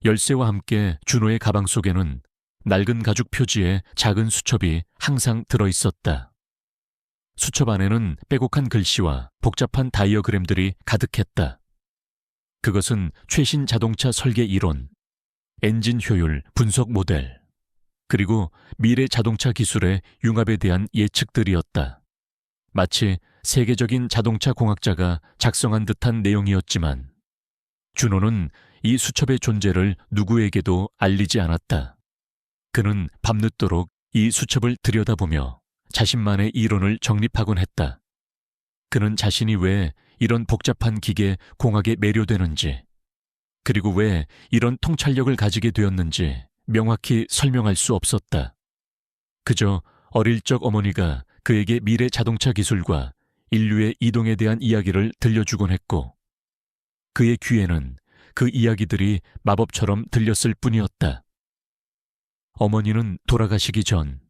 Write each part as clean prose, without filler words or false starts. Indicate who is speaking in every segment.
Speaker 1: 열쇠와 함께 준호의 가방 속에는 낡은 가죽 표지에 작은 수첩이 항상 들어있었다. 수첩 안에는 빼곡한 글씨와 복잡한 다이어그램들이 가득했다. 그것은 최신 자동차 설계 이론, 엔진 효율 분석 모델, 그리고 미래 자동차 기술의 융합에 대한 예측들이었다. 마치 세계적인 자동차 공학자가 작성한 듯한 내용이었지만 준호는 이 수첩의 존재를 누구에게도 알리지 않았다. 그는 밤늦도록 이 수첩을 들여다보며 자신만의 이론을 정립하곤 했다. 그는 자신이 왜 이런 복잡한 기계 공학에 매료되는지, 그리고 왜 이런 통찰력을 가지게 되었는지 명확히 설명할 수 없었다. 그저 어릴 적 어머니가 그에게 미래 자동차 기술과 인류의 이동에 대한 이야기를 들려주곤 했고, 그의 귀에는 그 이야기들이 마법처럼 들렸을 뿐이었다. 어머니는 돌아가시기 전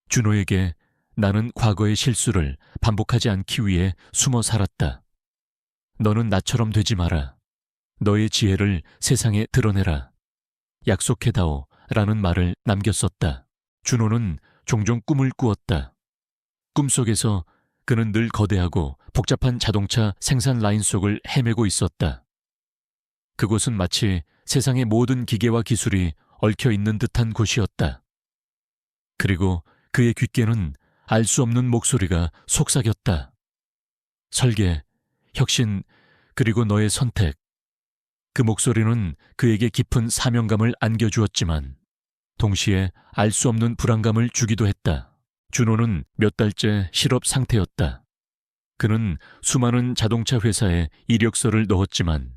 Speaker 1: 준호에게 나는 과거의 실수를 반복하지 않기 위해 숨어 살았다. 너는 나처럼 되지 마라. 너의 지혜를 세상에 드러내라. 약속해다오 라는 말을 남겼었다. 준호는 종종 꿈을 꾸었다. 꿈속에서 그는 늘 거대하고 복잡한 자동차 생산 라인 속을 헤매고 있었다. 그곳은 마치 세상의 모든 기계와 기술이 얽혀 있는 듯한 곳이었다. 그리고 그의 귓께는 알 수 없는 목소리가 속삭였다. 설계, 혁신, 그리고 너의 선택. 그 목소리는 그에게 깊은 사명감을 안겨주었지만 동시에 알 수 없는 불안감을 주기도 했다. 준호는 몇 달째 실업 상태였다. 그는 수많은 자동차 회사에 이력서를 넣었지만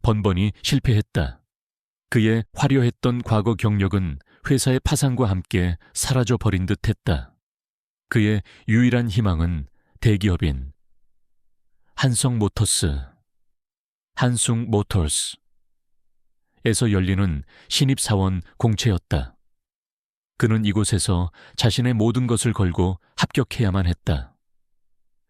Speaker 1: 번번이 실패했다. 그의 화려했던 과거 경력은 회사의 파산과 함께 사라져버린 듯했다. 그의 유일한 희망은 대기업인 한숭 모터스에서 열리는 신입사원 공채였다. 그는 이곳에서 자신의 모든 것을 걸고 합격해야만 했다.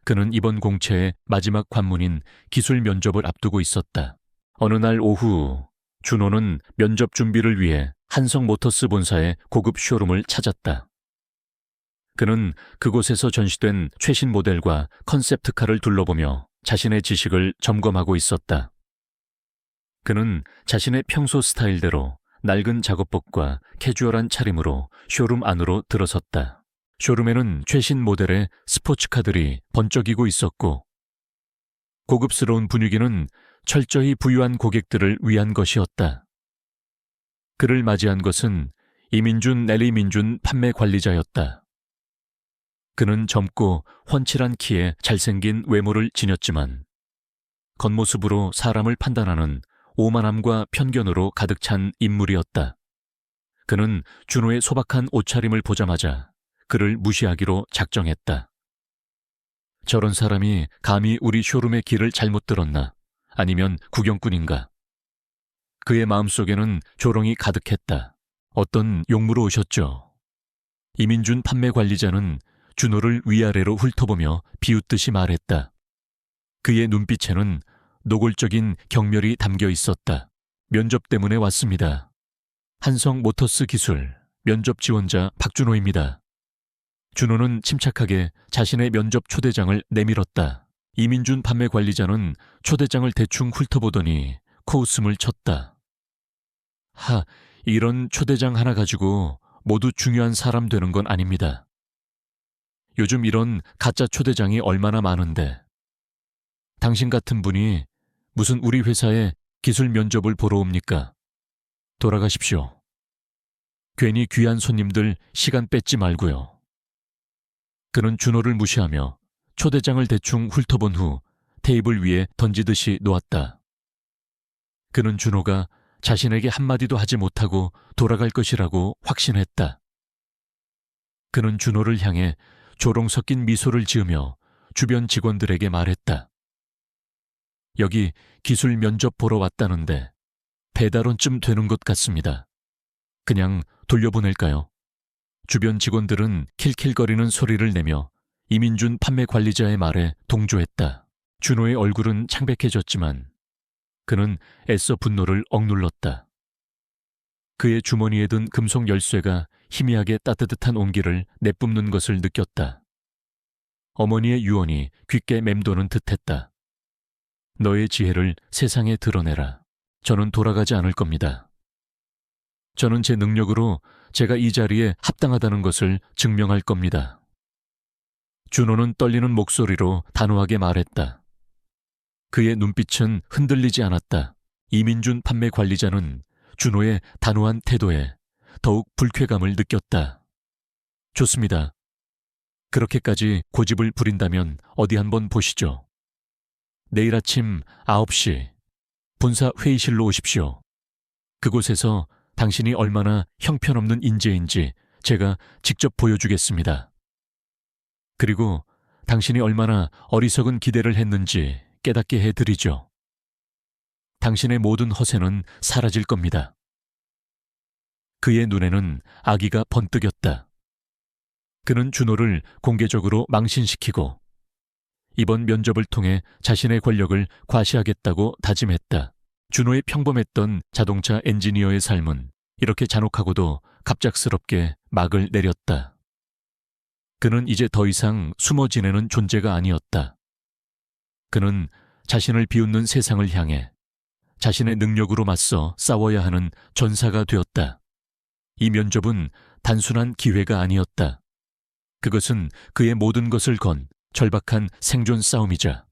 Speaker 1: 그는 이번 공채의 마지막 관문인 기술 면접을 앞두고 있었다. 어느 날 오후 준호는 면접 준비를 위해 한성 모터스 본사의 고급 쇼룸을 찾았다. 그는 그곳에서 전시된 최신 모델과 컨셉트카를 둘러보며 자신의 지식을 점검하고 있었다. 그는 자신의 평소 스타일대로 낡은 작업복과 캐주얼한 차림으로 쇼룸 안으로 들어섰다. 쇼룸에는 최신 모델의 스포츠카들이 번쩍이고 있었고 고급스러운 분위기는 철저히 부유한 고객들을 위한 것이었다. 그를 맞이한 것은 이민준 넬리민준 판매 관리자였다. 그는 젊고 훤칠한 키에 잘생긴 외모를 지녔지만 겉모습으로 사람을 판단하는 오만함과 편견으로 가득 찬 인물이었다. 그는 준호의 소박한 옷차림을 보자마자 그를 무시하기로 작정했다. 저런 사람이 감히 우리 쇼룸의 길을 잘못 들었나? 아니면 구경꾼인가? 그의 마음속에는 조롱이 가득했다. 어떤 용무로 오셨죠? 이민준 판매 관리자는 준호를 위아래로 훑어보며 비웃듯이 말했다. 그의 눈빛에는 노골적인 경멸이 담겨 있었다. 면접 때문에 왔습니다. 한성 모터스 기술 면접 지원자 박준호입니다. 준호는 침착하게 자신의 면접 초대장을 내밀었다. 이민준 판매 관리자는 초대장을 대충 훑어보더니 코웃음을 쳤다. 이런 초대장 하나 가지고 모두 중요한 사람 되는 건 아닙니다. 요즘 이런 가짜 초대장이 얼마나 많은데 당신 같은 분이 무슨 우리 회사에 기술 면접을 보러 옵니까? 돌아가십시오. 괜히 귀한 손님들 시간 뺏지 말고요. 그는 준호를 무시하며 초대장을 대충 훑어본 후 테이블 위에 던지듯이 놓았다. 그는 준호가 자신에게 한마디도 하지 못하고 돌아갈 것이라고 확신했다. 그는 준호를 향해 조롱 섞인 미소를 지으며 주변 직원들에게 말했다. 여기 기술 면접 보러 왔다는데 배달원쯤 되는 것 같습니다. 그냥 돌려보낼까요? 주변 직원들은 킬킬거리는 소리를 내며 이민준 판매 관리자의 말에 동조했다. 준호의 얼굴은 창백해졌지만 그는 애써 분노를 억눌렀다. 그의 주머니에 든 금속 열쇠가 희미하게 따뜻한 온기를 내뿜는 것을 느꼈다. 어머니의 유언이 귓게 맴도는 듯했다. 너의 지혜를 세상에 드러내라. 저는 돌아가지 않을 겁니다. 저는 제 능력으로 제가 이 자리에 합당하다는 것을 증명할 겁니다. 준호는 떨리는 목소리로 단호하게 말했다. 그의 눈빛은 흔들리지 않았다. 이민준 판매 관리자는 준호의 단호한 태도에 더욱 불쾌감을 느꼈다. 좋습니다. 그렇게까지 고집을 부린다면 어디 한번 보시죠. 내일 아침 9시 본사 회의실로 오십시오. 그곳에서 당신이 얼마나 형편없는 인재인지 제가 직접 보여주겠습니다. 그리고 당신이 얼마나 어리석은 기대를 했는지 깨닫게 해드리죠. 당신의 모든 허세는 사라질 겁니다. 그의 눈에는 악의가 번뜩였다. 그는 준호를 공개적으로 망신시키고 이번 면접을 통해 자신의 권력을 과시하겠다고 다짐했다. 준호의 평범했던 자동차 엔지니어의 삶은 이렇게 잔혹하고도 갑작스럽게 막을 내렸다. 그는 이제 더 이상 숨어 지내는 존재가 아니었다. 그는 자신을 비웃는 세상을 향해 자신의 능력으로 맞서 싸워야 하는 전사가 되었다. 이 면접은 단순한 기회가 아니었다. 그것은 그의 모든 것을 건 절박한 생존 싸움이자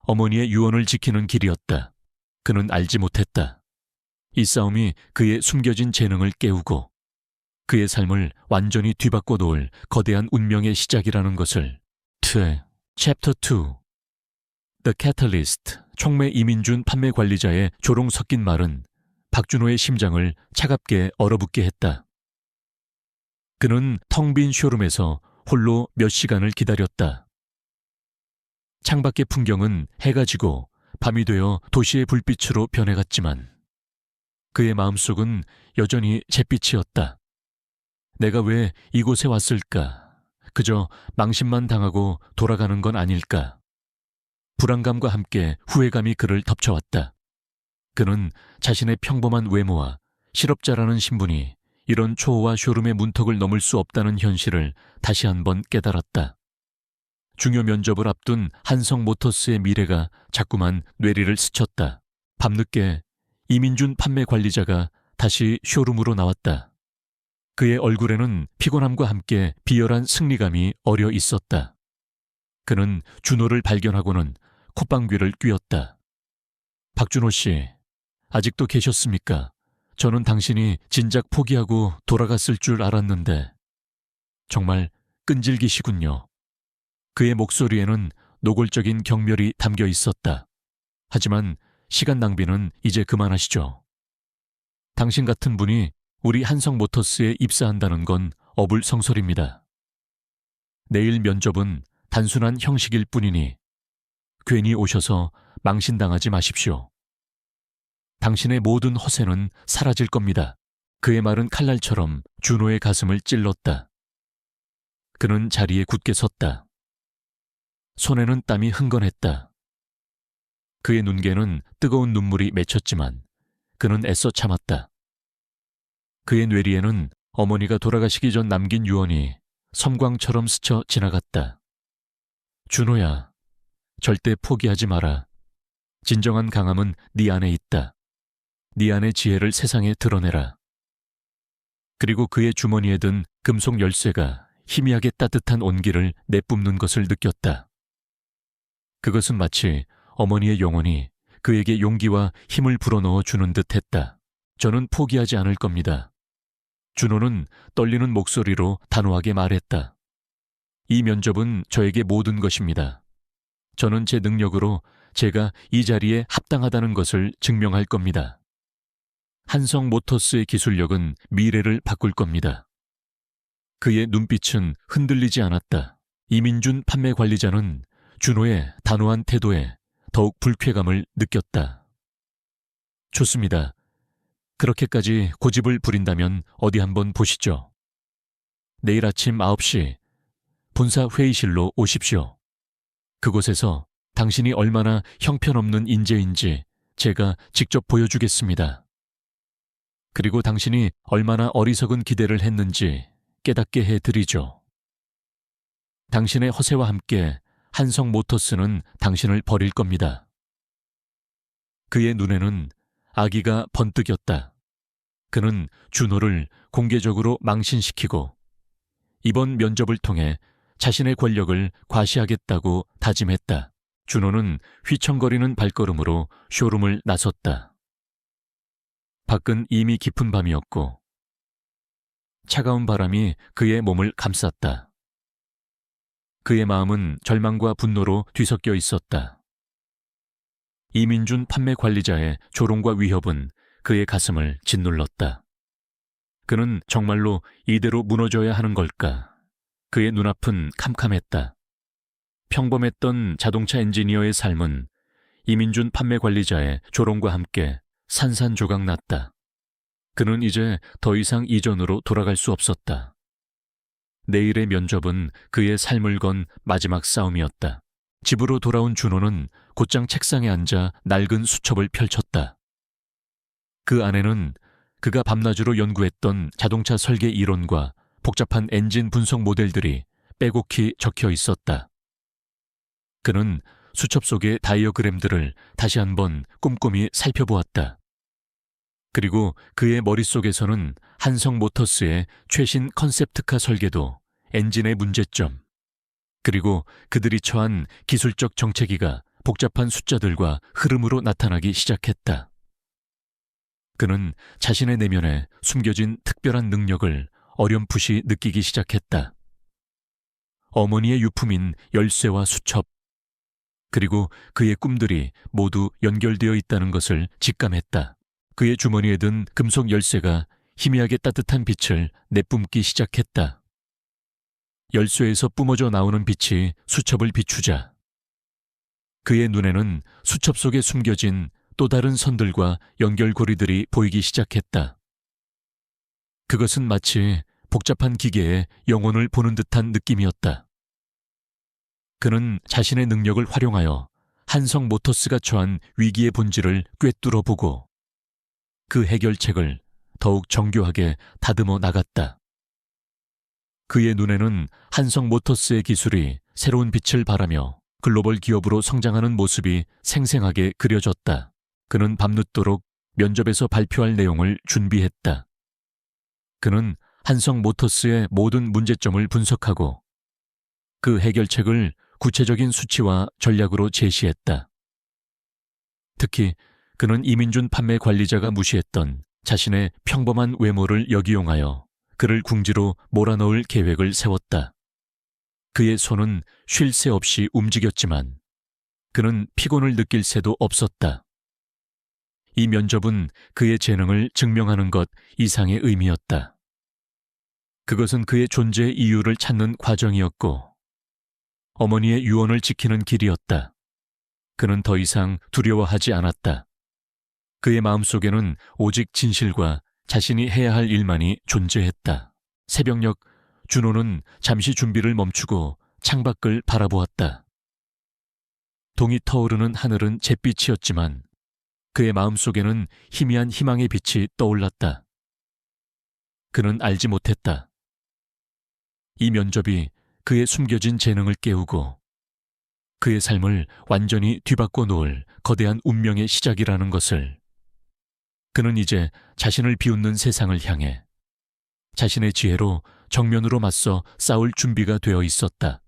Speaker 1: 어머니의 유언을 지키는 길이었다. 그는 알지 못했다. 이 싸움이 그의 숨겨진 재능을 깨우고 그의 삶을 완전히 뒤바꿔 놓을 거대한 운명의 시작이라는 것을. 챕터 2 The Catalyst 총매 이민준 판매 관리자의 조롱 섞인 말은 박준호의 심장을 차갑게 얼어붙게 했다. 그는 텅 빈 쇼룸에서 홀로 몇 시간을 기다렸다. 창밖의 풍경은 해가 지고 밤이 되어 도시의 불빛으로 변해갔지만 그의 마음속은 여전히 잿빛이었다. 내가 왜 이곳에 왔을까? 그저 망신만 당하고 돌아가는 건 아닐까? 불안감과 함께 후회감이 그를 덮쳐왔다. 그는 자신의 평범한 외모와 실업자라는 신분이 이런 초호화 쇼룸의 문턱을 넘을 수 없다는 현실을 다시 한번 깨달았다. 중요 면접을 앞둔 한성모터스의 미래가 자꾸만 뇌리를 스쳤다. 밤늦게 이민준 판매 관리자가 다시 쇼룸으로 나왔다. 그의 얼굴에는 피곤함과 함께 비열한 승리감이 어려 있었다. 그는 준호를 발견하고는 콧방귀를 뀌었다. 박준호 씨, 아직도 계셨습니까? 저는 당신이 진작 포기하고 돌아갔을 줄 알았는데 정말 끈질기시군요. 그의 목소리에는 노골적인 경멸이 담겨 있었다. 하지만 시간 낭비는 이제 그만하시죠. 당신 같은 분이 우리 한성모터스에 입사한다는 건 어불성설입니다. 내일 면접은 단순한 형식일 뿐이니 괜히 오셔서 망신당하지 마십시오. 당신의 모든 허세는 사라질 겁니다. 그의 말은 칼날처럼 준호의 가슴을 찔렀다. 그는 자리에 굳게 섰다. 손에는 땀이 흥건했다. 그의 눈개는 뜨거운 눈물이 맺혔지만 그는 애써 참았다. 그의 뇌리에는 어머니가 돌아가시기 전 남긴 유언이 섬광처럼 스쳐 지나갔다. 준호야, 절대 포기하지 마라. 진정한 강함은 네 안에 있다. 네 안의 지혜를 세상에 드러내라. 그리고 그의 주머니에 든 금속 열쇠가 희미하게 따뜻한 온기를 내뿜는 것을 느꼈다. 그것은 마치 어머니의 영혼이 그에게 용기와 힘을 불어넣어 주는 듯 했다. 저는 포기하지 않을 겁니다. 준호는 떨리는 목소리로 단호하게 말했다. 이 면접은 저에게 모든 것입니다. 저는 제 능력으로 제가 이 자리에 합당하다는 것을 증명할 겁니다. 한성모터스의 기술력은 미래를 바꿀 겁니다. 그의 눈빛은 흔들리지 않았다. 이민준 판매 관리자는 준호의 단호한 태도에 더욱 불쾌감을 느꼈다. 좋습니다. 그렇게까지 고집을 부린다면 어디 한번 보시죠. 내일 아침 9시 본사 회의실로 오십시오. 그곳에서 당신이 얼마나 형편없는 인재인지 제가 직접 보여주겠습니다. 그리고 당신이 얼마나 어리석은 기대를 했는지 깨닫게 해드리죠. 당신의 허세와 함께 한성 모터스는 당신을 버릴 겁니다. 그의 눈에는 아기가 번뜩였다. 그는 준호를 공개적으로 망신시키고 이번 면접을 통해 자신의 권력을 과시하겠다고 다짐했다. 준호는 휘청거리는 발걸음으로 쇼룸을 나섰다. 밖은 이미 깊은 밤이었고 차가운 바람이 그의 몸을 감쌌다. 그의 마음은 절망과 분노로 뒤섞여 있었다. 이민준 판매 관리자의 조롱과 위협은 그의 가슴을 짓눌렀다. 그는 정말로 이대로 무너져야 하는 걸까? 그의 눈앞은 캄캄했다. 평범했던 자동차 엔지니어의 삶은 이민준 판매 관리자의 조롱과 함께 산산조각 났다. 그는 이제 더 이상 이전으로 돌아갈 수 없었다. 내일의 면접은 그의 삶을 건 마지막 싸움이었다. 집으로 돌아온 준호는 곧장 책상에 앉아 낡은 수첩을 펼쳤다. 그 안에는 그가 밤낮으로 연구했던 자동차 설계 이론과 복잡한 엔진 분석 모델들이 빼곡히 적혀 있었다. 그는 수첩 속의 다이어그램들을 다시 한번 꼼꼼히 살펴보았다. 그리고 그의 머릿속에서는 한성 모터스의 최신 컨셉트카 설계도, 엔진의 문제점, 그리고 그들이 처한 기술적 정체기가 복잡한 숫자들과 흐름으로 나타나기 시작했다. 그는 자신의 내면에 숨겨진 특별한 능력을 어렴풋이 느끼기 시작했다. 어머니의 유품인 열쇠와 수첩, 그리고 그의 꿈들이 모두 연결되어 있다는 것을 직감했다. 그의 주머니에 든 금속 열쇠가 희미하게 따뜻한 빛을 내뿜기 시작했다. 열쇠에서 뿜어져 나오는 빛이 수첩을 비추자 그의 눈에는 수첩 속에 숨겨진 또 다른 선들과 연결고리들이 보이기 시작했다. 그것은 마치 복잡한 기계의 영혼을 보는 듯한 느낌이었다. 그는 자신의 능력을 활용하여 한성 모터스가 처한 위기의 본질을 꿰뚫어 보고 그 해결책을 더욱 정교하게 다듬어 나갔다. 그의 눈에는 한성 모터스의 기술이 새로운 빛을 발하며 글로벌 기업으로 성장하는 모습이 생생하게 그려졌다. 그는 밤늦도록 면접에서 발표할 내용을 준비했다. 그는 한성 모터스의 모든 문제점을 분석하고 그 해결책을 구체적인 수치와 전략으로 제시했다. 특히 그는 이민준 판매 관리자가 무시했던 자신의 평범한 외모를 역이용하여 그를 궁지로 몰아넣을 계획을 세웠다. 그의 손은 쉴 새 없이 움직였지만 그는 피곤을 느낄 새도 없었다. 이 면접은 그의 재능을 증명하는 것 이상의 의미였다. 그것은 그의 존재의 이유를 찾는 과정이었고 어머니의 유언을 지키는 길이었다. 그는 더 이상 두려워하지 않았다. 그의 마음속에는 오직 진실과 자신이 해야 할 일만이 존재했다. 새벽녘 준호는 잠시 준비를 멈추고 창밖을 바라보았다. 동이 터오르는 하늘은 잿빛이었지만 그의 마음속에는 희미한 희망의 빛이 떠올랐다. 그는 알지 못했다. 이 면접이 그의 숨겨진 재능을 깨우고 그의 삶을 완전히 뒤바꿔 놓을 거대한 운명의 시작이라는 것을. 그는 이제 자신을 비웃는 세상을 향해 자신의 지혜로 정면으로 맞서 싸울 준비가 되어 있었다.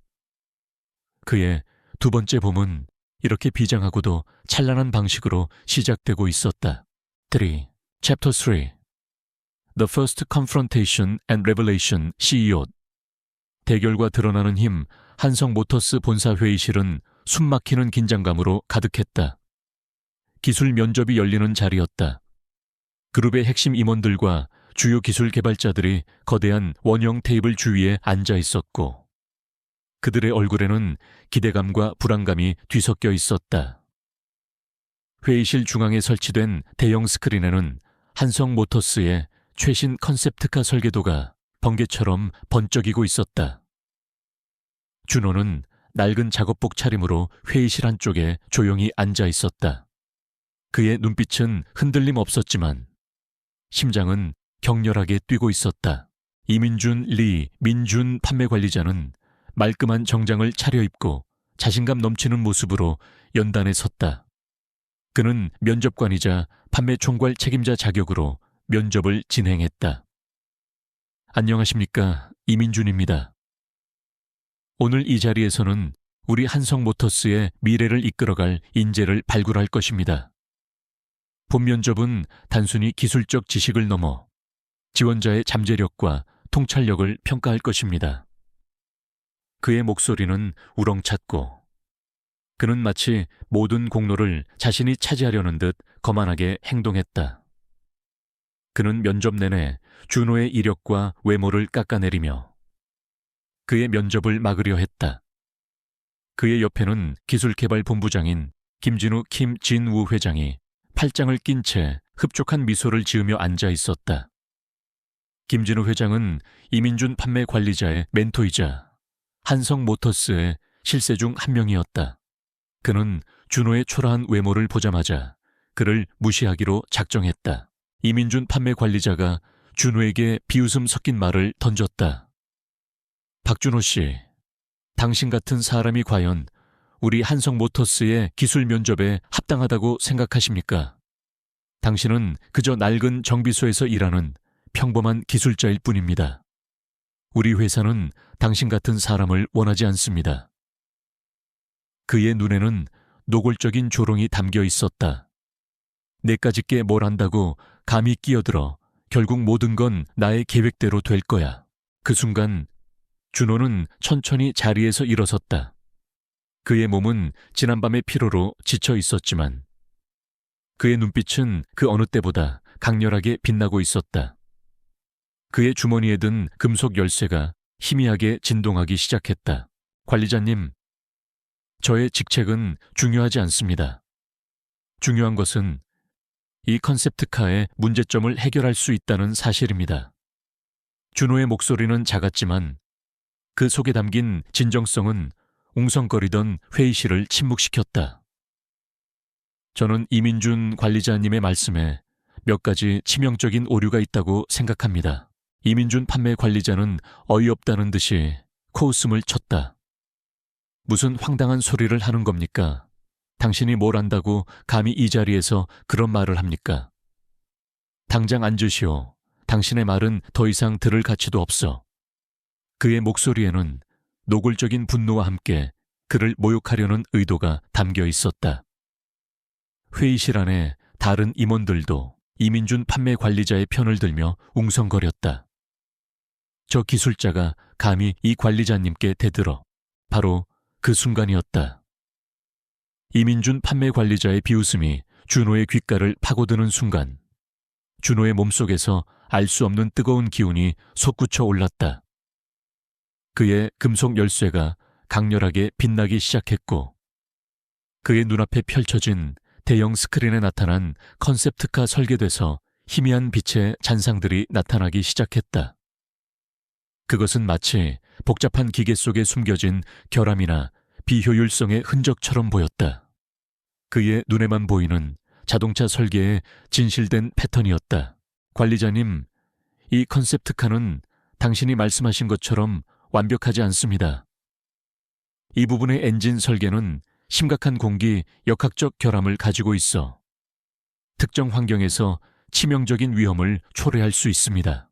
Speaker 1: 그의 두 번째 봄은 이렇게 비장하고도 찬란한 방식으로 시작되고 있었다. Chapter 3 The First Confrontation and Revelation CEO. 대결과 드러나는 힘. 한성 모터스 본사 회의실은 숨막히는 긴장감으로 가득했다. 기술 면접이 열리는 자리였다. 그룹의 핵심 임원들과 주요 기술 개발자들이 거대한 원형 테이블 주위에 앉아 있었고 그들의 얼굴에는 기대감과 불안감이 뒤섞여 있었다. 회의실 중앙에 설치된 대형 스크린에는 한성 모터스의 최신 컨셉트카 설계도가 번개처럼 번쩍이고 있었다. 준호는 낡은 작업복 차림으로 회의실 한쪽에 조용히 앉아 있었다. 그의 눈빛은 흔들림 없었지만 심장은 격렬하게 뛰고 있었다. 이민준, 리, 민준 판매관리자는 말끔한 정장을 차려입고 자신감 넘치는 모습으로 연단에 섰다. 그는 면접관이자 판매 총괄 책임자 자격으로 면접을 진행했다. 안녕하십니까, 이민준입니다. 오늘 이 자리에서는 우리 한성모터스의 미래를 이끌어갈 인재를 발굴할 것입니다. 본 면접은 단순히 기술적 지식을 넘어 지원자의 잠재력과 통찰력을 평가할 것입니다. 그의 목소리는 우렁찼고 그는 마치 모든 공로를 자신이 차지하려는 듯 거만하게 행동했다. 그는 면접 내내 준호의 이력과 외모를 깎아내리며 그의 면접을 막으려 했다. 그의 옆에는 기술개발본부장인 김진우 김진우 회장이 팔짱을 낀 채 흡족한 미소를 지으며 앉아 있었다. 김진우 회장은 이민준 판매 관리자의 멘토이자 한성모터스의 실세 중 한 명이었다. 그는 준호의 초라한 외모를 보자마자 그를 무시하기로 작정했다. 이민준 판매 관리자가 준호에게 비웃음 섞인 말을 던졌다. 박준호 씨, 당신 같은 사람이 과연 우리 한성모터스의 기술 면접에 합당하다고 생각하십니까? 당신은 그저 낡은 정비소에서 일하는 평범한 기술자일 뿐입니다. 우리 회사는 당신 같은 사람을 원하지 않습니다. 그의 눈에는 노골적인 조롱이 담겨 있었다. 내까짓게 뭘 안다고 감히 끼어들어 결국 모든 건 나의 계획대로 될 거야. 그 순간 준호는 천천히 자리에서 일어섰다. 그의 몸은 지난밤의 피로로 지쳐 있었지만 그의 눈빛은 그 어느 때보다 강렬하게 빛나고 있었다. 그의 주머니에 든 금속 열쇠가 희미하게 진동하기 시작했다. 관리자님, 저의 직책은 중요하지 않습니다. 중요한 것은 이 컨셉트카의 문제점을 해결할 수 있다는 사실입니다. 준호의 목소리는 작았지만 그 속에 담긴 진정성은 웅성거리던 회의실을 침묵시켰다. 저는 이민준 관리자님의 말씀에 몇 가지 치명적인 오류가 있다고 생각합니다. 이민준 판매 관리자는 어이없다는 듯이 코웃음을 쳤다. 무슨 황당한 소리를 하는 겁니까? 당신이 뭘 안다고 감히 이 자리에서 그런 말을 합니까? 당장 앉으시오. 당신의 말은 더 이상 들을 가치도 없어. 그의 목소리에는 노골적인 분노와 함께 그를 모욕하려는 의도가 담겨 있었다. 회의실 안에 다른 임원들도 이민준 판매 관리자의 편을 들며 웅성거렸다. 저 기술자가 감히 이 관리자님께 대들어. 바로 그 순간이었다. 이민준 판매 관리자의 비웃음이 준호의 귓가를 파고드는 순간 준호의 몸속에서 알 수 없는 뜨거운 기운이 솟구쳐 올랐다. 그의 금속 열쇠가 강렬하게 빛나기 시작했고 그의 눈앞에 펼쳐진 대형 스크린에 나타난 컨셉트카 설계돼서 희미한 빛의 잔상들이 나타나기 시작했다. 그것은 마치 복잡한 기계 속에 숨겨진 결함이나 비효율성의 흔적처럼 보였다. 그의 눈에만 보이는 자동차 설계의 진실된 패턴이었다. 관리자님, 이 컨셉트카는 당신이 말씀하신 것처럼 완벽하지 않습니다. 이 부분의 엔진 설계는 심각한 공기 역학적 결함을 가지고 있어 특정 환경에서 치명적인 위험을 초래할 수 있습니다.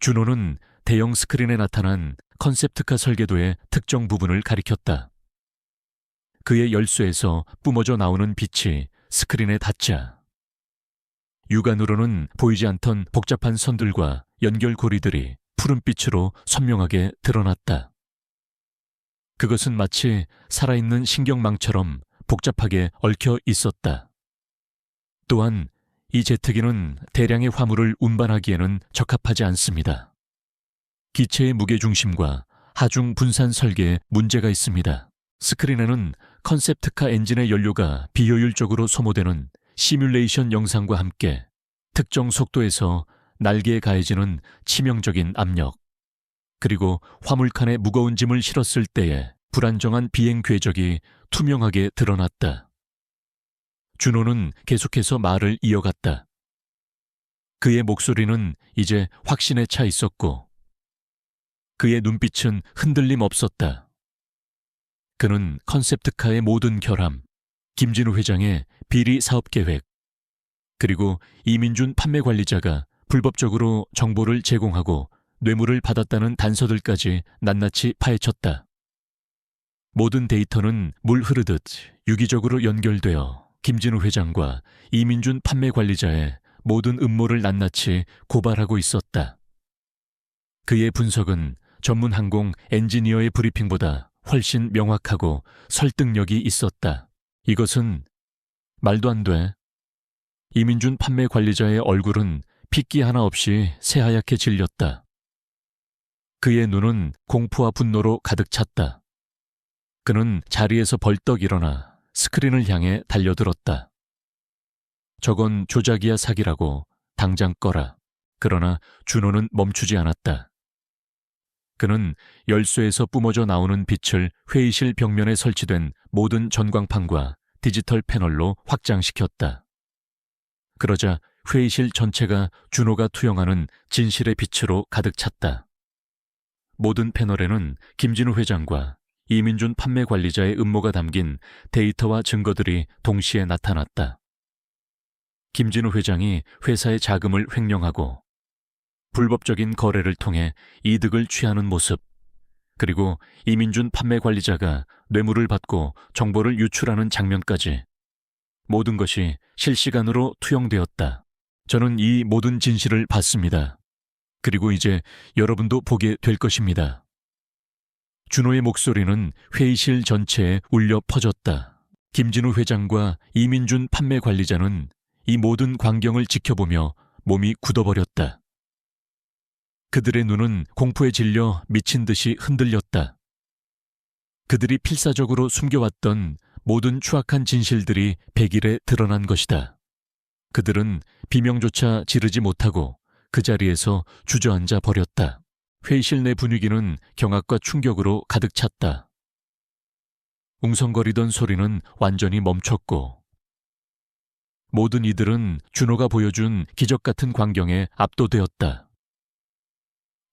Speaker 1: 준호는 대형 스크린에 나타난 컨셉트카 설계도의 특정 부분을 가리켰다. 그의 열쇠에서 뿜어져 나오는 빛이 스크린에 닿자 육안으로는 보이지 않던 복잡한 선들과 연결고리들이 푸른빛으로 선명하게 드러났다. 그것은 마치 살아있는 신경망처럼 복잡하게 얽혀 있었다. 또한 이 제트기는 대량의 화물을 운반하기에는 적합하지 않습니다. 기체의 무게중심과 하중 분산 설계에 문제가 있습니다. 스크린에는 컨셉트카 엔진의 연료가 비효율적으로 소모되는 시뮬레이션 영상과 함께 특정 속도에서 날개에 가해지는 치명적인 압력, 그리고 화물칸에 무거운 짐을 실었을 때의 불안정한 비행 궤적이 투명하게 드러났다. 준호는 계속해서 말을 이어갔다. 그의 목소리는 이제 확신에 차 있었고 그의 눈빛은 흔들림 없었다. 그는 컨셉트카의 모든 결함, 김진우 회장의 비리 사업 계획, 그리고 이민준 판매 관리자가 불법적으로 정보를 제공하고 뇌물을 받았다는 단서들까지 낱낱이 파헤쳤다. 모든 데이터는 물 흐르듯 유기적으로 연결되어 김진우 회장과 이민준 판매 관리자의 모든 음모를 낱낱이 고발하고 있었다. 그의 분석은 전문 항공 엔지니어의 브리핑보다 훨씬 명확하고 설득력이 있었다. 이것은 말도 안 돼. 이민준 판매 관리자의 얼굴은 핏기 하나 없이 새하얗게 질렸다. 그의 눈은 공포와 분노로 가득 찼다. 그는 자리에서 벌떡 일어나 스크린을 향해 달려들었다. 저건 조작이야 사기라고 당장 꺼라. 그러나 준호는 멈추지 않았다. 그는 열쇠에서 뿜어져 나오는 빛을 회의실 벽면에 설치된 모든 전광판과 디지털 패널로 확장시켰다. 그러자 회의실 전체가 준호가 투영하는 진실의 빛으로 가득 찼다. 모든 패널에는 김진우 회장과 이민준 판매 관리자의 음모가 담긴 데이터와 증거들이 동시에 나타났다. 김진우 회장이 회사의 자금을 횡령하고 불법적인 거래를 통해 이득을 취하는 모습, 그리고 이민준 판매 관리자가 뇌물을 받고 정보를 유출하는 장면까지 모든 것이 실시간으로 투영되었다. 저는 이 모든 진실을 봤습니다. 그리고 이제 여러분도 보게 될 것입니다. 준호의 목소리는 회의실 전체에 울려 퍼졌다. 김진우 회장과 이민준 판매 관리자는 이 모든 광경을 지켜보며 몸이 굳어버렸다. 그들의 눈은 공포에 질려 미친 듯이 흔들렸다. 그들이 필사적으로 숨겨왔던 모든 추악한 진실들이 백일에 드러난 것이다. 그들은 비명조차 지르지 못하고 그 자리에서 주저앉아 버렸다. 회의실 내 분위기는 경악과 충격으로 가득 찼다. 웅성거리던 소리는 완전히 멈췄고 모든 이들은 준호가 보여준 기적 같은 광경에 압도되었다.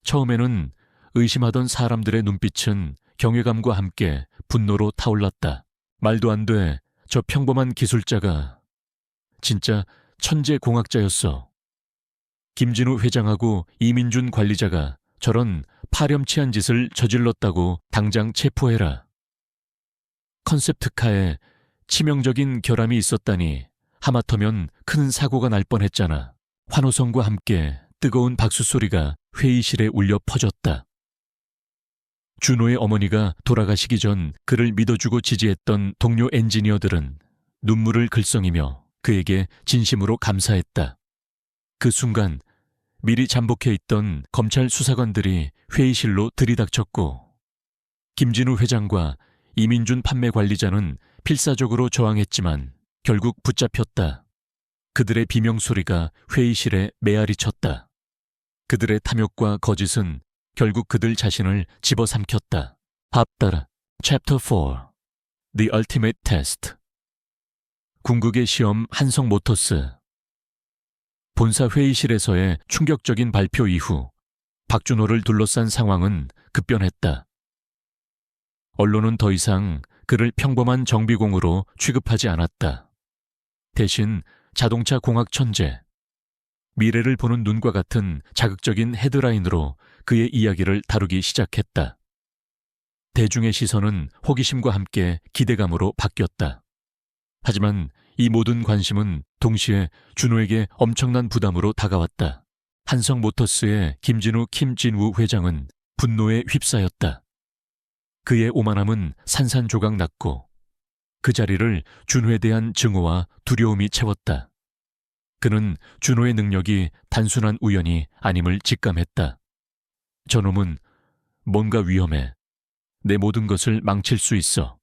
Speaker 1: 처음에는 의심하던 사람들의 눈빛은 경외감과 함께 분노로 타올랐다. 말도 안 돼. 저 평범한 기술자가 진짜 천재공학자였어. 김진우 회장하고 이민준 관리자가 저런 파렴치한 짓을 저질렀다고 당장 체포해라. 컨셉트카에 치명적인 결함이 있었다니 하마터면 큰 사고가 날 뻔했잖아. 환호성과 함께 뜨거운 박수 소리가 회의실에 울려 퍼졌다. 준호의 어머니가 돌아가시기 전 그를 믿어주고 지지했던 동료 엔지니어들은 눈물을 글썽이며 그에게 진심으로 감사했다. 그 순간 미리 잠복해 있던 검찰 수사관들이 회의실로 들이닥쳤고 김진우 회장과 이민준 판매 관리자는 필사적으로 저항했지만 결국 붙잡혔다. 그들의 비명소리가 회의실에 메아리 쳤다. 그들의 탐욕과 거짓은 결국 그들 자신을 집어삼켰다. 합달 Chapter 4 The Ultimate Test 궁극의 시험 한성모터스 본사 회의실에서의 충격적인 발표 이후 박준호를 둘러싼 상황은 급변했다. 언론은 더 이상 그를 평범한 정비공으로 취급하지 않았다. 대신 자동차 공학 천재, 미래를 보는 눈과 같은 자극적인 헤드라인으로 그의 이야기를 다루기 시작했다. 대중의 시선은 호기심과 함께 기대감으로 바뀌었다. 하지만 이 모든 관심은 동시에 준호에게 엄청난 부담으로 다가왔다. 한성모터스의 김진우 회장은 분노에 휩싸였다. 그의 오만함은 산산조각 났고 그 자리를 준호에 대한 증오와 두려움이 채웠다. 그는 준호의 능력이 단순한 우연이 아님을 직감했다. 저놈은 뭔가 위험해. 내 모든 것을 망칠 수 있어.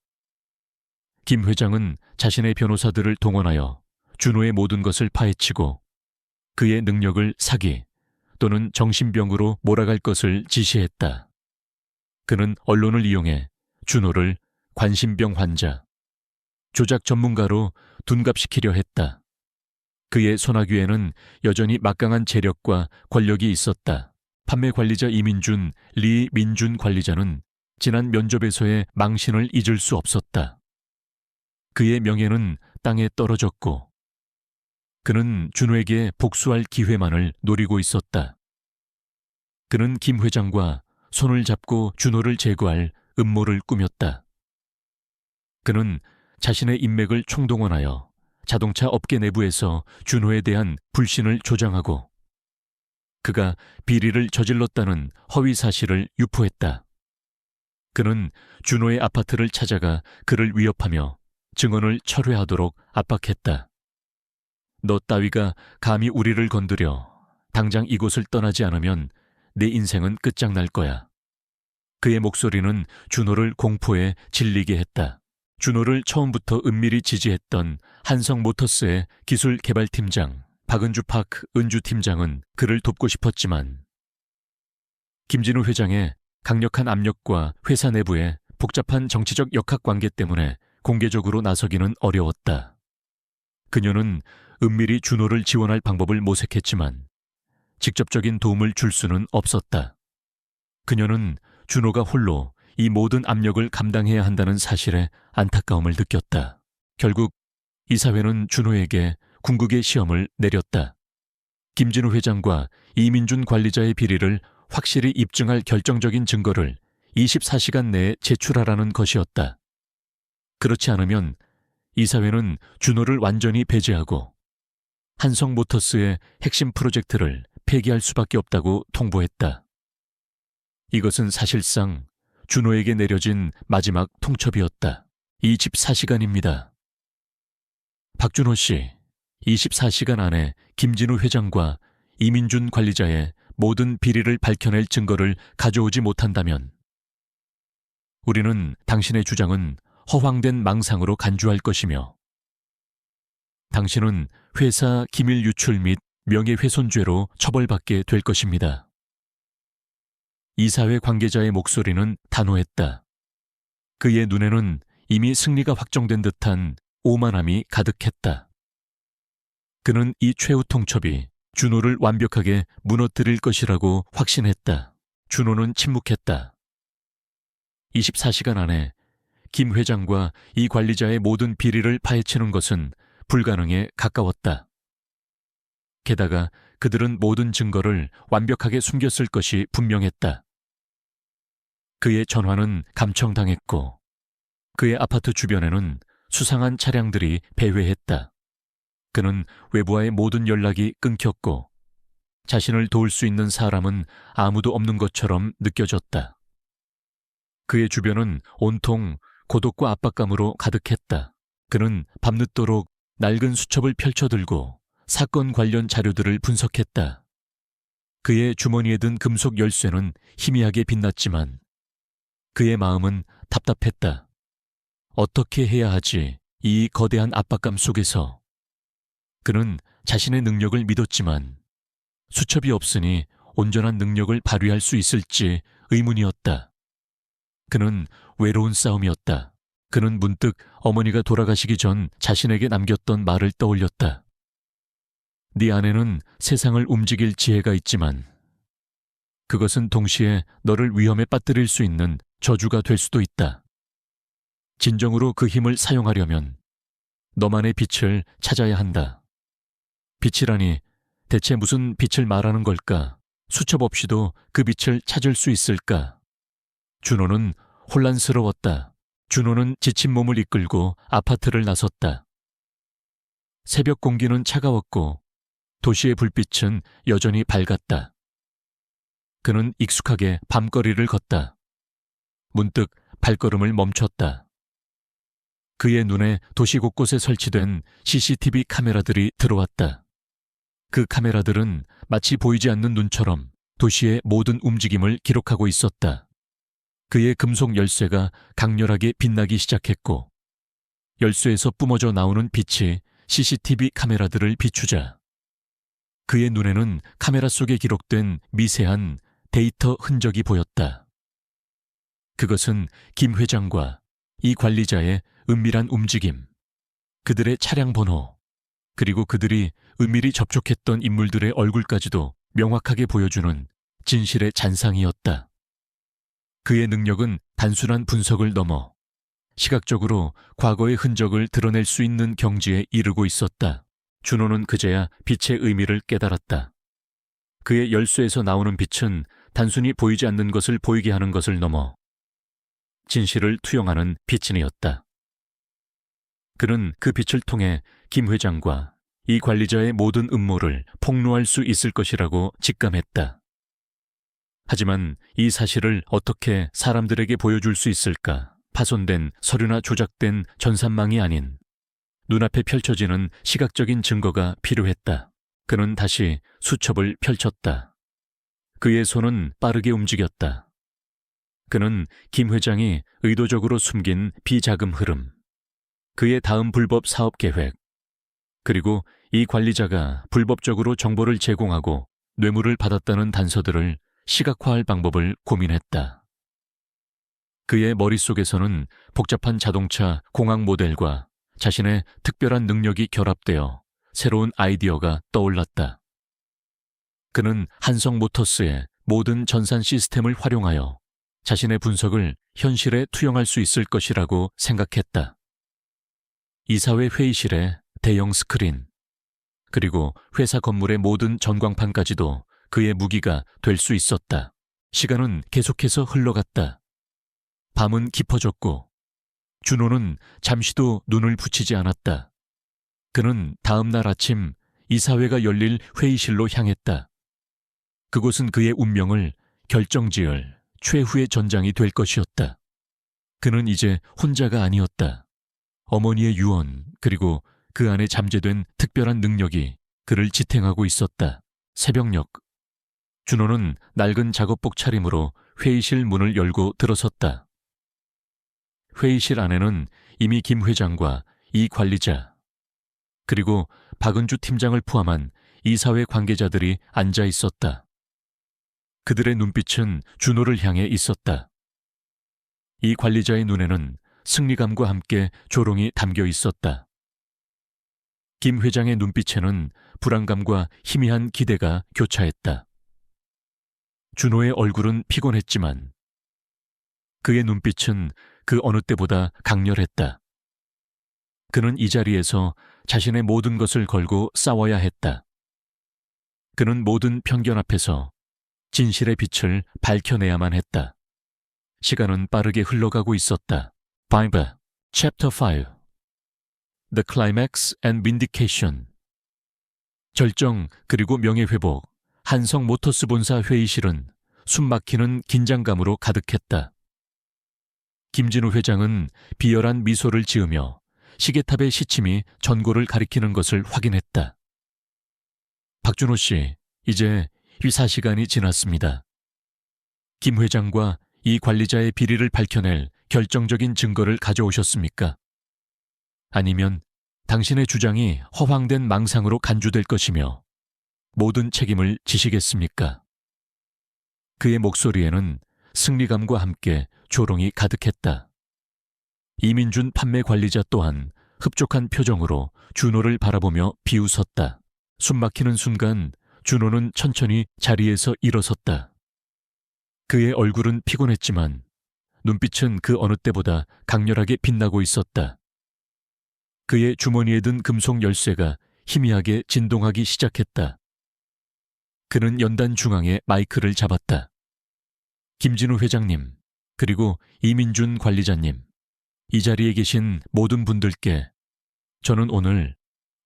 Speaker 1: 김 회장은 자신의 변호사들을 동원하여 준호의 모든 것을 파헤치고 그의 능력을 사기 또는 정신병으로 몰아갈 것을 지시했다. 그는 언론을 이용해 준호를 관심병 환자, 조작 전문가로 둔갑시키려 했다. 그의 소나귀에는 여전히 막강한 재력과 권력이 있었다. 판매 관리자 이민준, 리 민준 관리자는 지난 면접에서의 망신을 잊을 수 없었다. 그의 명예는 땅에 떨어졌고 그는 준호에게 복수할 기회만을 노리고 있었다. 그는 김 회장과 손을 잡고 준호를 제거할 음모를 꾸몄다. 그는 자신의 인맥을 총동원하여 자동차 업계 내부에서 준호에 대한 불신을 조장하고 그가 비리를 저질렀다는 허위 사실을 유포했다. 그는 준호의 아파트를 찾아가 그를 위협하며 증언을 철회하도록 압박했다. 너 따위가 감히 우리를 건드려 당장 이곳을 떠나지 않으면 내 인생은 끝장날 거야. 그의 목소리는 준호를 공포에 질리게 했다. 준호를 처음부터 은밀히 지지했던 한성모터스의 기술개발팀장 박은주 파크 은주 팀장은 그를 돕고 싶었지만 김진우 회장의 강력한 압력과 회사 내부의 복잡한 정치적 역학관계 때문에 공개적으로 나서기는 어려웠다. 그녀는 은밀히 준호를 지원할 방법을 모색했지만 직접적인 도움을 줄 수는 없었다. 그녀는 준호가 홀로 이 모든 압력을 감당해야 한다는 사실에 안타까움을 느꼈다. 결국 이사회는 준호에게 궁극의 시험을 내렸다. 김진우 회장과 이민준 관리자의 비리를 확실히 입증할 결정적인 증거를 24시간 내에 제출하라는 것이었다. 그렇지 않으면 이사회는 준호를 완전히 배제하고 한성모터스의 핵심 프로젝트를 폐기할 수밖에 없다고 통보했다. 이것은 사실상 준호에게 내려진 마지막 통첩이었다. 24시간입니다. 박준호 씨, 24시간 안에 김진우 회장과 이민준 관리자의 모든 비리를 밝혀낼 증거를 가져오지 못한다면 우리는 당신의 주장은 허황된 망상으로 간주할 것이며 당신은 회사 기밀 유출 및 명예훼손죄로 처벌받게 될 것입니다. 이사회 관계자의 목소리는 단호했다. 그의 눈에는 이미 승리가 확정된 듯한 오만함이 가득했다. 그는 이 최후 통첩이 준호를 완벽하게 무너뜨릴 것이라고 확신했다. 준호는 침묵했다. 24시간 안에 김 회장과 이 관리자의 모든 비리를 파헤치는 것은 불가능에 가까웠다. 게다가 그들은 모든 증거를 완벽하게 숨겼을 것이 분명했다. 그의 전화는 감청당했고 그의 아파트 주변에는 수상한 차량들이 배회했다. 그는 외부와의 모든 연락이 끊겼고 자신을 도울 수 있는 사람은 아무도 없는 것처럼 느껴졌다. 그의 주변은 온통 고독과 압박감으로 가득했다. 그는 밤늦도록 낡은 수첩을 펼쳐들고 사건 관련 자료들을 분석했다. 그의 주머니에 든 금속 열쇠는 희미하게 빛났지만 그의 마음은 답답했다. 어떻게 해야 하지? 이 거대한 압박감 속에서 그는 자신의 능력을 믿었지만 수첩이 없으니 온전한 능력을 발휘할 수 있을지 의문이었다. 그는 외로운 싸움이었다. 그는 문득 어머니가 돌아가시기 전 자신에게 남겼던 말을 떠올렸다. 네 안에는 세상을 움직일 지혜가 있지만 그것은 동시에 너를 위험에 빠뜨릴 수 있는 저주가 될 수도 있다. 진정으로 그 힘을 사용하려면 너만의 빛을 찾아야 한다. 빛이라니 대체 무슨 빛을 말하는 걸까? 수첩 없이도 그 빛을 찾을 수 있을까? 준호는 혼란스러웠다. 준호는 지친 몸을 이끌고 아파트를 나섰다. 새벽 공기는 차가웠고 도시의 불빛은 여전히 밝았다. 그는 익숙하게 밤거리를 걷다. 문득 발걸음을 멈췄다. 그의 눈에 도시 곳곳에 설치된 CCTV 카메라들이 들어왔다. 그 카메라들은 마치 보이지 않는 눈처럼 도시의 모든 움직임을 기록하고 있었다. 그의 금속 열쇠가 강렬하게 빛나기 시작했고 열쇠에서 뿜어져 나오는 빛이 CCTV 카메라들을 비추자 그의 눈에는 카메라 속에 기록된 미세한 데이터 흔적이 보였다. 그것은 김 회장과 이 관리자의 은밀한 움직임, 그들의 차량 번호, 그리고 그들이 은밀히 접촉했던 인물들의 얼굴까지도 명확하게 보여주는 진실의 잔상이었다. 그의 능력은 단순한 분석을 넘어 시각적으로 과거의 흔적을 드러낼 수 있는 경지에 이르고 있었다. 준호는 그제야 빛의 의미를 깨달았다. 그의 열쇠에서 나오는 빛은 단순히 보이지 않는 것을 보이게 하는 것을 넘어 진실을 투영하는 빛이었다. 그는 그 빛을 통해 김 회장과 이 관리자의 모든 음모를 폭로할 수 있을 것이라고 직감했다. 하지만 이 사실을 어떻게 사람들에게 보여줄 수 있을까? 파손된 서류나 조작된 전산망이 아닌 눈앞에 펼쳐지는 시각적인 증거가 필요했다. 그는 다시 수첩을 펼쳤다. 그의 손은 빠르게 움직였다. 그는 김 회장이 의도적으로 숨긴 비자금 흐름, 그의 다음 불법 사업 계획, 그리고 이 관리자가 불법적으로 정보를 제공하고 뇌물을 받았다는 단서들을 시각화할 방법을 고민했다. 그의 머릿속에서는 복잡한 자동차 공학 모델과 자신의 특별한 능력이 결합되어 새로운 아이디어가 떠올랐다. 그는 한성 모터스의 모든 전산 시스템을 활용하여 자신의 분석을 현실에 투영할 수 있을 것이라고 생각했다. 이사회 회의실의 대형 스크린, 그리고 회사 건물의 모든 전광판까지도 그의 무기가 될 수 있었다. 시간은 계속해서 흘러갔다. 밤은 깊어졌고 준호는 잠시도 눈을 붙이지 않았다. 그는 다음 날 아침 이사회가 열릴 회의실로 향했다. 그곳은 그의 운명을 결정지을 최후의 전장이 될 것이었다. 그는 이제 혼자가 아니었다. 어머니의 유언 그리고 그 안에 잠재된 특별한 능력이 그를 지탱하고 있었다. 새벽녘, 준호는 낡은 작업복 차림으로 회의실 문을 열고 들어섰다. 회의실 안에는 이미 김 회장과 이 관리자, 그리고 박은주 팀장을 포함한 이사회 관계자들이 앉아 있었다. 그들의 눈빛은 준호를 향해 있었다. 이 관리자의 눈에는 승리감과 함께 조롱이 담겨 있었다. 김 회장의 눈빛에는 불안감과 희미한 기대가 교차했다. 준호의 얼굴은 피곤했지만 그의 눈빛은 그 어느 때보다 강렬했다. 그는 이 자리에서 자신의 모든 것을 걸고 싸워야 했다. 그는 모든 편견 앞에서 진실의 빛을 밝혀내야만 했다. 시간은 빠르게 흘러가고 있었다. 바이브, Chapter 5 The Climax and Vindication. 절정 그리고 명예회복. 한성 모터스 본사 회의실은 숨막히는 긴장감으로 가득했다. 김진우 회장은 비열한 미소를 지으며 시계탑의 시침이 전고를 가리키는 것을 확인했다. 박준호 씨, 이제 회사 시간이 지났습니다. 김 회장과 이 관리자의 비리를 밝혀낼 결정적인 증거를 가져오셨습니까? 아니면 당신의 주장이 허황된 망상으로 간주될 것이며 모든 책임을 지시겠습니까? 그의 목소리에는 승리감과 함께 조롱이 가득했다. 이민준 판매 관리자 또한 흡족한 표정으로 준호를 바라보며 비웃었다. 숨막히는 순간 준호는 천천히 자리에서 일어섰다. 그의 얼굴은 피곤했지만 눈빛은 그 어느 때보다 강렬하게 빛나고 있었다. 그의 주머니에 든 금속 열쇠가 희미하게 진동하기 시작했다. 그는 연단 중앙에 마이크를 잡았다. 김진우 회장님, 그리고 이민준 관리자님, 이 자리에 계신 모든 분들께 저는 오늘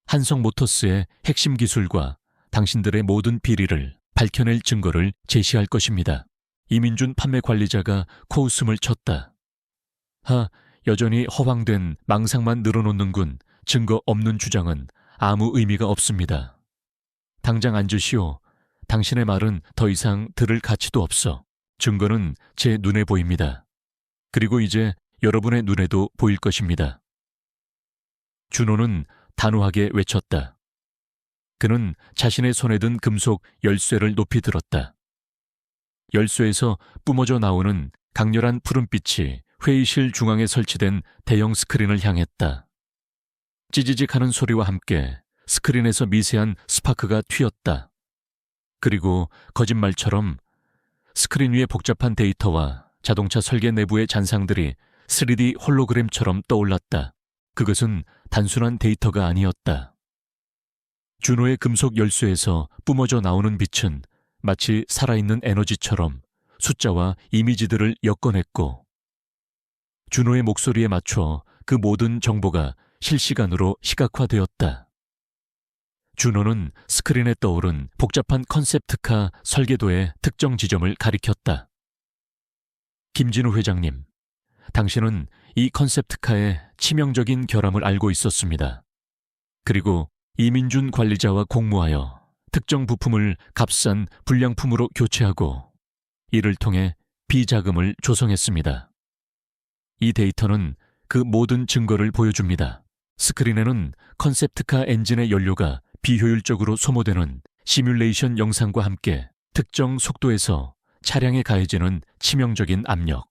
Speaker 1: 한성 모터스의 핵심 기술과 당신들의 모든 비리를 밝혀낼 증거를 제시할 것입니다. 이민준 판매 관리자가 코웃음을 쳤다. 여전히 허황된 망상만 늘어놓는군. 증거 없는 주장은 아무 의미가 없습니다. 당장 앉으시오. 당신의 말은 더 이상 들을 가치도 없어. 증거는 제 눈에 보입니다. 그리고 이제 여러분의 눈에도 보일 것입니다. 준호는 단호하게 외쳤다. 그는 자신의 손에 든 금속 열쇠를 높이 들었다. 열쇠에서 뿜어져 나오는 강렬한 푸른빛이 회의실 중앙에 설치된 대형 스크린을 향했다. 찌지직하는 소리와 함께 스크린에서 미세한 스파크가 튀었다. 그리고 거짓말처럼 스크린 위의 복잡한 데이터와 자동차 설계 내부의 잔상들이 3D 홀로그램처럼 떠올랐다. 그것은 단순한 데이터가 아니었다. 준호의 금속 열쇠에서 뿜어져 나오는 빛은 마치 살아있는 에너지처럼 숫자와 이미지들을 엮어냈고, 준호의 목소리에 맞춰 그 모든 정보가 실시간으로 시각화되었다. 준호는 스크린에 떠오른 복잡한 컨셉트카 설계도의 특정 지점을 가리켰다. 김진우 회장님, 당신은 이 컨셉트카의 치명적인 결함을 알고 있었습니다. 그리고 이민준 관리자와 공모하여 특정 부품을 값싼 불량품으로 교체하고 이를 통해 비자금을 조성했습니다. 이 데이터는 그 모든 증거를 보여줍니다. 스크린에는 컨셉트카 엔진의 연료가 비효율적으로 소모되는 시뮬레이션 영상과 함께 특정 속도에서 차량에 가해지는 치명적인 압력,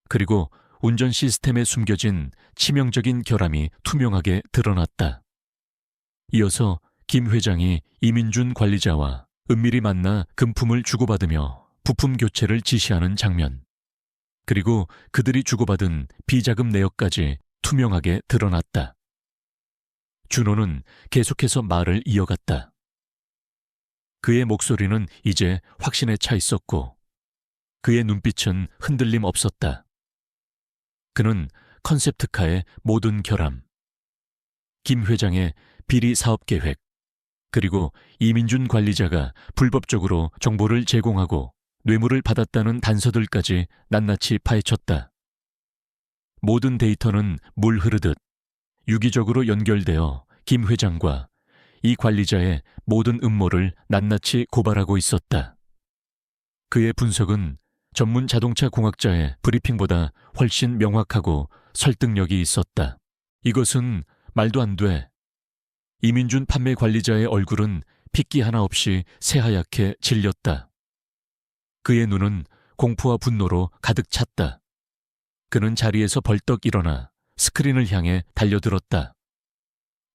Speaker 1: 그리고 운전 시스템에 숨겨진 치명적인 결함이 투명하게 드러났다. 이어서 김 회장이 이민준 관리자와 은밀히 만나 금품을 주고받으며 부품 교체를 지시하는 장면, 그리고 그들이 주고받은 비자금 내역까지 투명하게 드러났다. 준호는 계속해서 말을 이어갔다. 그의 목소리는 이제 확신에 차 있었고 그의 눈빛은 흔들림 없었다. 그는 컨셉트카의 모든 결함, 김 회장의 비리 사업 계획, 그리고 이민준 관리자가 불법적으로 정보를 제공하고 뇌물을 받았다는 단서들까지 낱낱이 파헤쳤다. 모든 데이터는 물 흐르듯 유기적으로 연결되어 김 회장과 이 관리자의 모든 음모를 낱낱이 고발하고 있었다. 그의 분석은 전문 자동차 공학자의 브리핑보다 훨씬 명확하고 설득력이 있었다. 이것은 말도 안 돼. 이민준 판매 관리자의 얼굴은 핏기 하나 없이 새하얗게 질렸다. 그의 눈은 공포와 분노로 가득 찼다. 그는 자리에서 벌떡 일어나 스크린을 향해 달려들었다.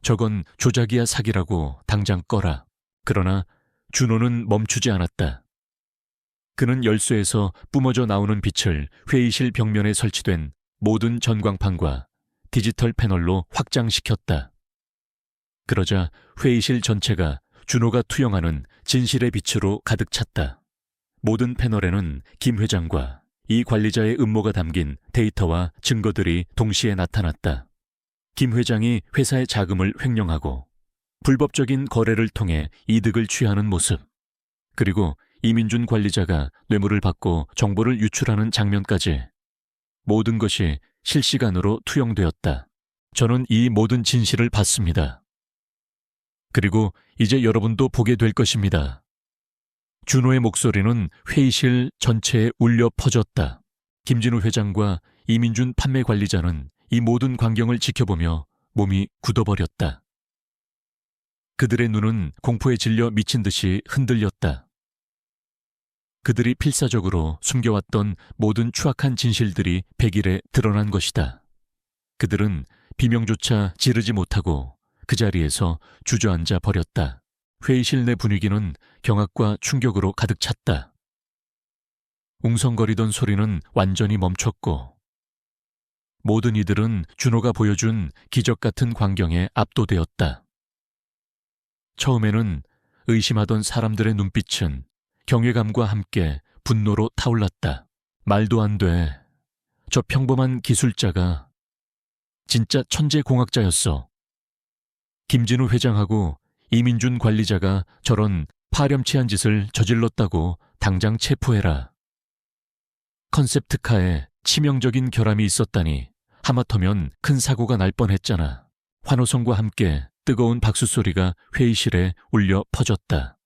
Speaker 1: 저건 조작이야, 사기라고 당장 꺼라. 그러나 준호는 멈추지 않았다. 그는 열쇠에서 뿜어져 나오는 빛을 회의실 벽면에 설치된 모든 전광판과 디지털 패널로 확장시켰다. 그러자 회의실 전체가 준호가 투영하는 진실의 빛으로 가득 찼다. 모든 패널에는 김 회장과 이 관리자의 음모가 담긴 데이터와 증거들이 동시에 나타났다. 김 회장이 회사의 자금을 횡령하고 불법적인 거래를 통해 이득을 취하는 모습, 그리고 이민준 관리자가 뇌물을 받고 정보를 유출하는 장면까지 모든 것이 실시간으로 투영되었다. 저는 이 모든 진실을 봤습니다. 그리고 이제 여러분도 보게 될 것입니다. 준호의 목소리는 회의실 전체에 울려 퍼졌다. 김진우 회장과 이민준 판매 관리자는 이 모든 광경을 지켜보며 몸이 굳어버렸다. 그들의 눈은 공포에 질려 미친 듯이 흔들렸다. 그들이 필사적으로 숨겨왔던 모든 추악한 진실들이 백일에 드러난 것이다. 그들은 비명조차 지르지 못하고 그 자리에서 주저앉아 버렸다. 회의실 내 분위기는 경악과 충격으로 가득 찼다. 웅성거리던 소리는 완전히 멈췄고 모든 이들은 준호가 보여준 기적 같은 광경에 압도되었다. 처음에는 의심하던 사람들의 눈빛은 경외감과 함께 분노로 타올랐다. 말도 안 돼. 저 평범한 기술자가 진짜 천재 공학자였어. 김진우 회장하고 이민준 관리자가 저런 파렴치한 짓을 저질렀다고 당장 체포해라. 컨셉트카에 치명적인 결함이 있었다니 하마터면 큰 사고가 날 뻔했잖아. 환호성과 함께 뜨거운 박수 소리가 회의실에 울려 퍼졌다.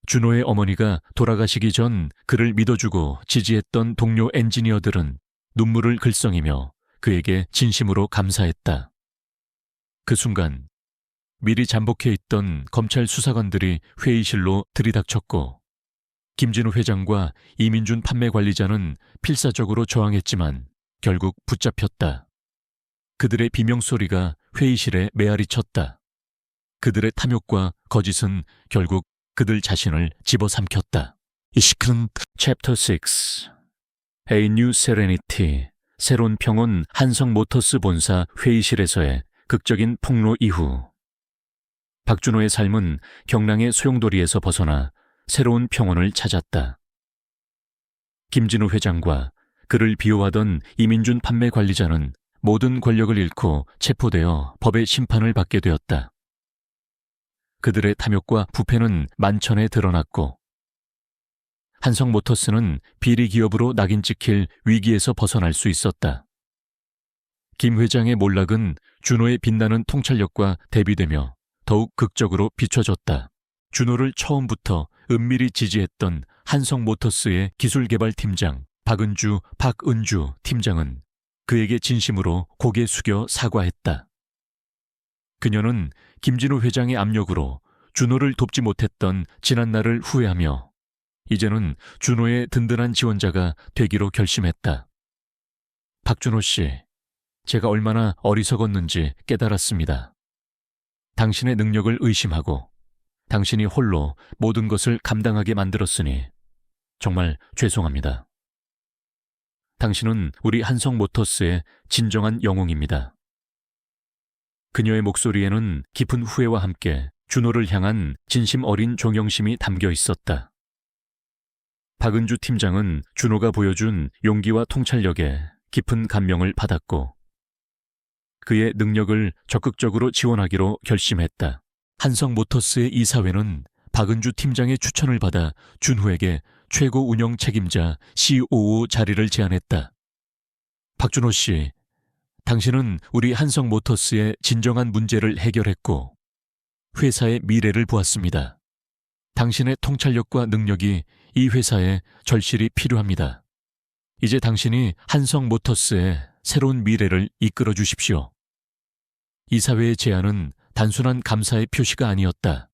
Speaker 1: 준호의 어머니가 돌아가시기 전 그를 믿어주고 지지했던 동료 엔지니어들은 눈물을 글썽이며 그에게 진심으로 감사했다. 그 순간 미리 잠복해 있던 검찰 수사관들이 회의실로 들이닥쳤고 김진우 회장과 이민준 판매 관리자는 필사적으로 저항했지만 결국 붙잡혔다. 그들의 비명소리가 회의실에 메아리 쳤다. 그들의 탐욕과 거짓은 결국 그들 자신을 집어삼켰다. 이 시크는 챕터 6 A New Serenity 새로운 평온 한성 모터스 본사 회의실에서의 극적인 폭로 이후 박준호의 삶은 경랑의 소용돌이에서 벗어나 새로운 평온을 찾았다. 김진우 회장과 그를 비호하던 이민준 판매 관리자는 모든 권력을 잃고 체포되어 법의 심판을 받게 되었다. 그들의 탐욕과 부패는 만천에 드러났고 한성모터스는 비리 기업으로 낙인 찍힐 위기에서 벗어날 수 있었다. 김 회장의 몰락은 준호의 빛나는 통찰력과 대비되며 더욱 극적으로 비춰졌다. 준호를 처음부터 은밀히 지지했던 한성모터스의 기술개발팀장 박은주 팀장은 그에게 진심으로 고개 숙여 사과했다. 그녀는 김진우 회장의 압력으로 준호를 돕지 못했던 지난날을 후회하며 이제는 준호의 든든한 지원자가 되기로 결심했다. 박준호 씨, 제가 얼마나 어리석었는지 깨달았습니다. 당신의 능력을 의심하고 당신이 홀로 모든 것을 감당하게 만들었으니 정말 죄송합니다. 당신은 우리 한성모터스의 진정한 영웅입니다. 그녀의 목소리에는 깊은 후회와 함께 준호를 향한 진심 어린 존경심이 담겨 있었다. 박은주 팀장은 준호가 보여준 용기와 통찰력에 깊은 감명을 받았고 그의 능력을 적극적으로 지원하기로 결심했다. 한성모터스의 이사회는 박은주 팀장의 추천을 받아 준호에게 최고 운영 책임자 COO 자리를 제안했다. 박준호 씨, 당신은 우리 한성모터스의 진정한 문제를 해결했고 회사의 미래를 보았습니다. 당신의 통찰력과 능력이 이 회사에 절실히 필요합니다. 이제 당신이 한성모터스의 새로운 미래를 이끌어 주십시오. 이사회의 제안은 단순한 감사의 표시가 아니었다.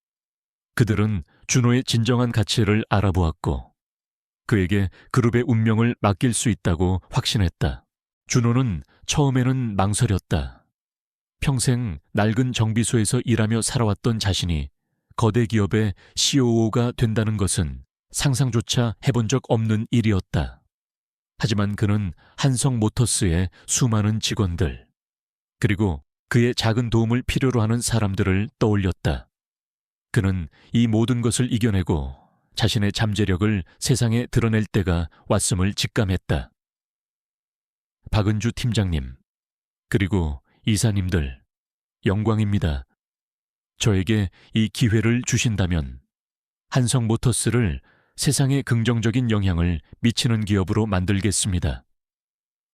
Speaker 1: 그들은 준호의 진정한 가치를 알아보았고 그에게 그룹의 운명을 맡길 수 있다고 확신했다. 준호는 처음에는 망설였다. 평생 낡은 정비소에서 일하며 살아왔던 자신이 거대 기업의 COO가 된다는 것은 상상조차 해본 적 없는 일이었다. 하지만 그는 한성모터스의 수많은 직원들, 그리고 그의 작은 도움을 필요로 하는 사람들을 떠올렸다. 그는 이 모든 것을 이겨내고 자신의 잠재력을 세상에 드러낼 때가 왔음을 직감했다. 박은주 팀장님, 그리고 이사님들, 영광입니다. 저에게 이 기회를 주신다면 한성모터스를 세상에 긍정적인 영향을 미치는 기업으로 만들겠습니다.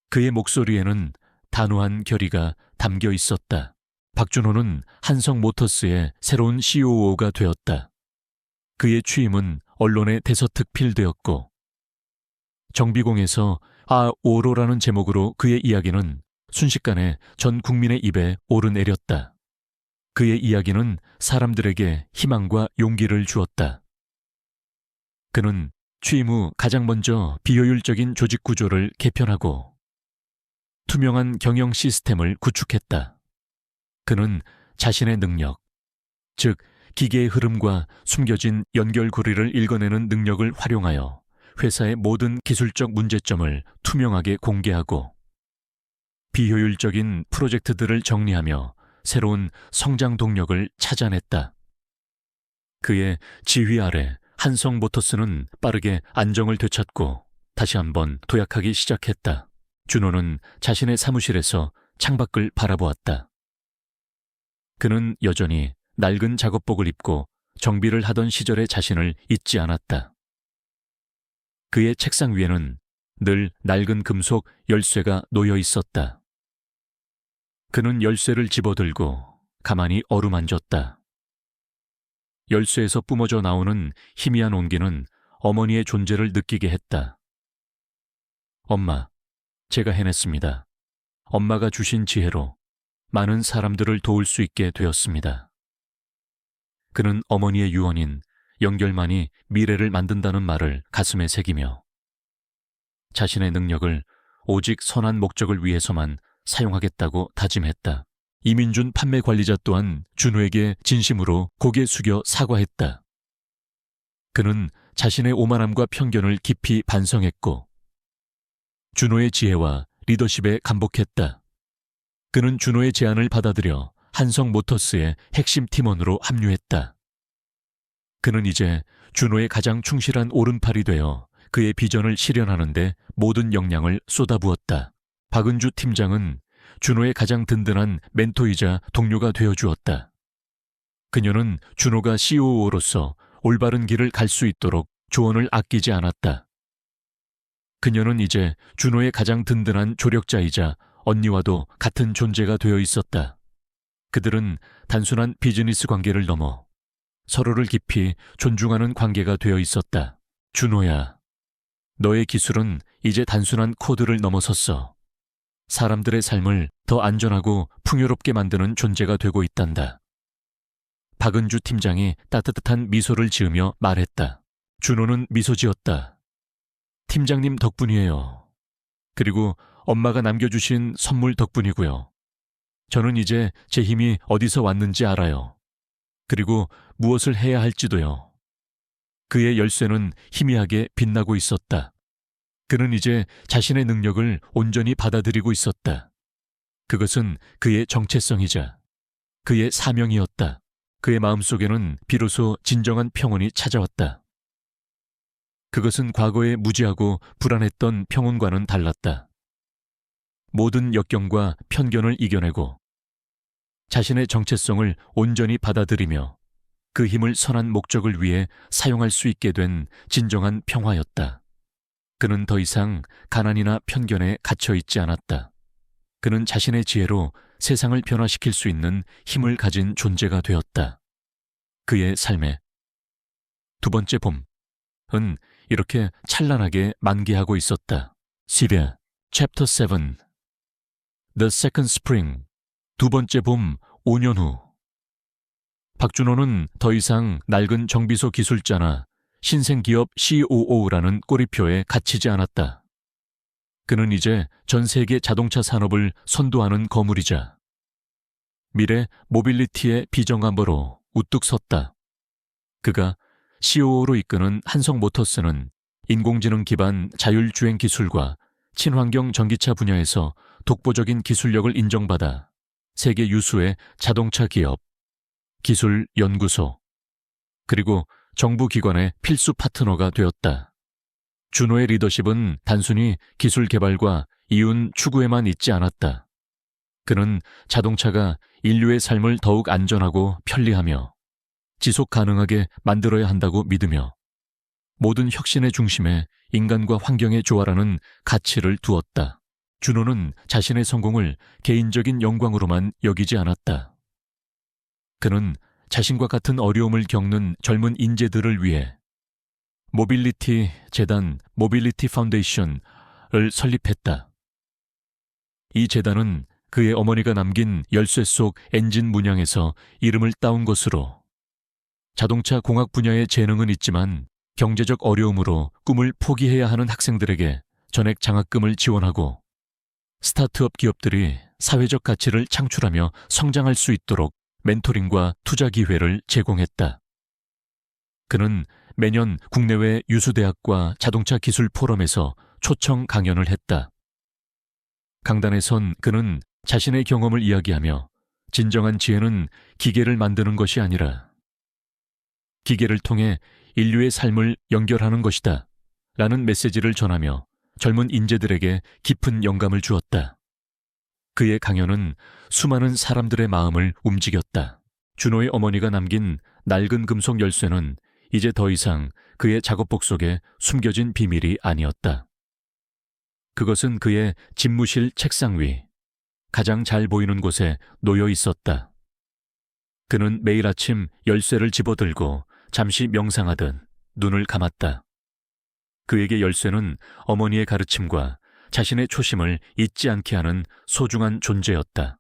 Speaker 1: 그의 목소리에는 단호한 결의가 담겨 있었다. 박준호는 한성모터스의 새로운 COO가 되었다. 그의 취임은 언론에 대서특필되었고 정비공에서 오로라는 제목으로 그의 이야기는 순식간에 전 국민의 입에 오르내렸다. 그의 이야기는 사람들에게 희망과 용기를 주었다. 그는 취임 후 가장 먼저 비효율적인 조직 구조를 개편하고 투명한 경영 시스템을 구축했다. 그는 자신의 능력, 즉 기계의 흐름과 숨겨진 연결고리를 읽어내는 능력을 활용하여 회사의 모든 기술적 문제점을 투명하게 공개하고 비효율적인 프로젝트들을 정리하며 새로운 성장 동력을 찾아냈다. 그의 지휘 아래 한성모터스는 빠르게 안정을 되찾고 다시 한번 도약하기 시작했다. 준호는 자신의 사무실에서 창밖을 바라보았다. 그는 여전히 낡은 작업복을 입고 정비를 하던 시절의 자신을 잊지 않았다. 그의 책상 위에는 늘 낡은 금속 열쇠가 놓여 있었다. 그는 열쇠를 집어들고 가만히 어루만졌다. 열쇠에서 뿜어져 나오는 희미한 온기는 어머니의 존재를 느끼게 했다. 엄마, 제가 해냈습니다. 엄마가 주신 지혜로 많은 사람들을 도울 수 있게 되었습니다. 그는 어머니의 유언인 연결만이 미래를 만든다는 말을 가슴에 새기며 자신의 능력을 오직 선한 목적을 위해서만 사용하겠다고 다짐했다. 이민준 판매 관리자 또한 준호에게 진심으로 고개 숙여 사과했다. 그는 자신의 오만함과 편견을 깊이 반성했고 준호의 지혜와 리더십에 감복했다. 그는 준호의 제안을 받아들여 한성모터스의 핵심 팀원으로 합류했다. 그는 이제 준호의 가장 충실한 오른팔이 되어 그의 비전을 실현하는 데 모든 역량을 쏟아부었다. 박은주 팀장은 준호의 가장 든든한 멘토이자 동료가 되어주었다. 그녀는 준호가 COO로서 올바른 길을 갈 수 있도록 조언을 아끼지 않았다. 그녀는 이제 준호의 가장 든든한 조력자이자 언니와도 같은 존재가 되어 있었다. 그들은 단순한 비즈니스 관계를 넘어 서로를 깊이 존중하는 관계가 되어 있었다. 준호야, 너의 기술은 이제 단순한 코드를 넘어섰어. 사람들의 삶을 더 안전하고 풍요롭게 만드는 존재가 되고 있단다. 박은주 팀장이 따뜻한 미소를 지으며 말했다. 준호는 미소 지었다. 팀장님 덕분이에요. 그리고 엄마가 남겨주신 선물 덕분이고요. 저는 이제 제 힘이 어디서 왔는지 알아요. 그리고 무엇을 해야 할지도요. 그의 열쇠는 희미하게 빛나고 있었다. 그는 이제 자신의 능력을 온전히 받아들이고 있었다. 그것은 그의 정체성이자 그의 사명이었다. 그의 마음속에는 비로소 진정한 평온이 찾아왔다. 그것은 과거의 무지하고 불안했던 평온과는 달랐다. 모든 역경과 편견을 이겨내고 자신의 정체성을 온전히 받아들이며 그 힘을 선한 목적을 위해 사용할 수 있게 된 진정한 평화였다. 그는 더 이상 가난이나 편견에 갇혀 있지 않았다. 그는 자신의 지혜로 세상을 변화시킬 수 있는 힘을 가진 존재가 되었다. 그의 삶의 두 번째 봄은 이렇게 찬란하게 만개하고 있었다. 시베 챕터 7 The Second Spring 두 번째 봄 5년 후 박준호는 더 이상 낡은 정비소 기술자나 신생기업 COO라는 꼬리표에 갇히지 않았다. 그는 이제 전 세계 자동차 산업을 선도하는 거물이자 미래 모빌리티의 비전감으로 우뚝 섰다. 그가 COO로 이끄는 한성모터스는 인공지능 기반 자율주행 기술과 친환경 전기차 분야에서 독보적인 기술력을 인정받아 세계 유수의 자동차 기업, 기술 연구소, 그리고 정부 기관의 필수 파트너가 되었다. 준호의 리더십은 단순히 기술 개발과 이윤 추구에만 있지 않았다. 그는 자동차가 인류의 삶을 더욱 안전하고 편리하며 지속 가능하게 만들어야 한다고 믿으며 모든 혁신의 중심에 인간과 환경의 조화라는 가치를 두었다. 준호는 자신의 성공을 개인적인 영광으로만 여기지 않았다. 그는 자신과 같은 어려움을 겪는 젊은 인재들을 위해 모빌리티 재단 모빌리티 파운데이션을 설립했다. 이 재단은 그의 어머니가 남긴 열쇠 속 엔진 문양에서 이름을 따온 것으로 자동차 공학 분야의 재능은 있지만 경제적 어려움으로 꿈을 포기해야 하는 학생들에게 전액 장학금을 지원하고 스타트업 기업들이 사회적 가치를 창출하며 성장할 수 있도록 멘토링과 투자 기회를 제공했다. 그는 매년 국내외 유수대학과 자동차 기술 포럼에서 초청 강연을 했다. 강단에 선 그는 자신의 경험을 이야기하며 진정한 지혜는 기계를 만드는 것이 아니라 기계를 통해 인류의 삶을 연결하는 것이다 라는 메시지를 전하며 젊은 인재들에게 깊은 영감을 주었다. 그의 강연은 수많은 사람들의 마음을 움직였다. 준호의 어머니가 남긴 낡은 금속 열쇠는 이제 더 이상 그의 작업복 속에 숨겨진 비밀이 아니었다. 그것은 그의 집무실 책상 위 가장 잘 보이는 곳에 놓여 있었다. 그는 매일 아침 열쇠를 집어들고 잠시 명상하듯 눈을 감았다. 그에게 열쇠는 어머니의 가르침과 자신의 초심을 잊지 않게 하는 소중한 존재였다.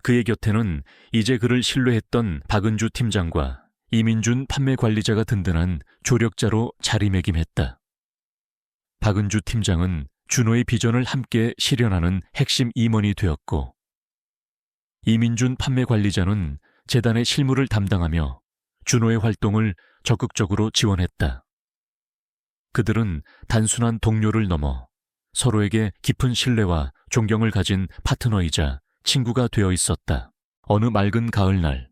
Speaker 1: 그의 곁에는 이제 그를 신뢰했던 박은주 팀장과 이민준 판매 관리자가 든든한 조력자로 자리매김했다. 박은주 팀장은 준호의 비전을 함께 실현하는 핵심 임원이 되었고 이민준 판매관리자는 재단의 실무를 담당하며 준호의 활동을 적극적으로 지원했다. 그들은 단순한 동료를 넘어 서로에게 깊은 신뢰와 존경을 가진 파트너이자 친구가 되어 있었다. 어느 맑은 가을날,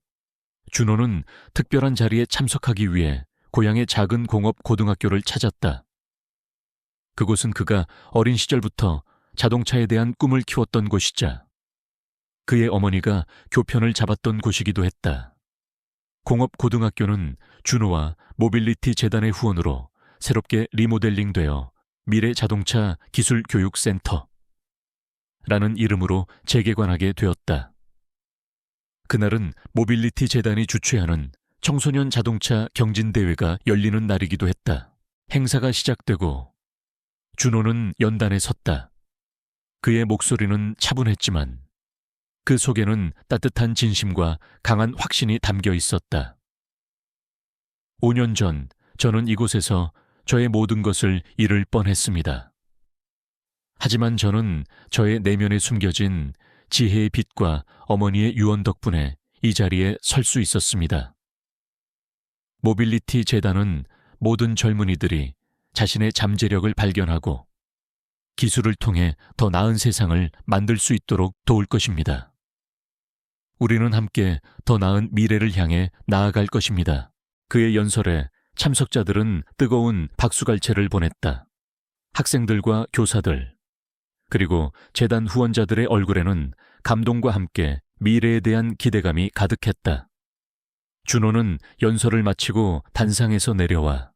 Speaker 1: 준호는 특별한 자리에 참석하기 위해 고향의 작은 공업 고등학교를 찾았다. 그곳은 그가 어린 시절부터 자동차에 대한 꿈을 키웠던 곳이자 그의 어머니가 교편을 잡았던 곳이기도 했다. 공업 고등학교는 준호와 모빌리티 재단의 후원으로 새롭게 리모델링되어 미래 자동차 기술 교육 센터라는 이름으로 재개관하게 되었다. 그날은 모빌리티 재단이 주최하는 청소년 자동차 경진대회가 열리는 날이기도 했다. 행사가 시작되고 준호는 연단에 섰다. 그의 목소리는 차분했지만 그 속에는 따뜻한 진심과 강한 확신이 담겨 있었다. 5년 전 저는 이곳에서 저의 모든 것을 잃을 뻔했습니다. 하지만 저는 저의 내면에 숨겨진 지혜의 빛과 어머니의 유언 덕분에 이 자리에 설 수 있었습니다. 모빌리티 재단은 모든 젊은이들이 자신의 잠재력을 발견하고 기술을 통해 더 나은 세상을 만들 수 있도록 도울 것입니다. 우리는 함께 더 나은 미래를 향해 나아갈 것입니다. 그의 연설에 참석자들은 뜨거운 박수갈채를 보냈다. 학생들과 교사들, 그리고 재단 후원자들의 얼굴에는 감동과 함께 미래에 대한 기대감이 가득했다. 준호는 연설을 마치고 단상에서 내려와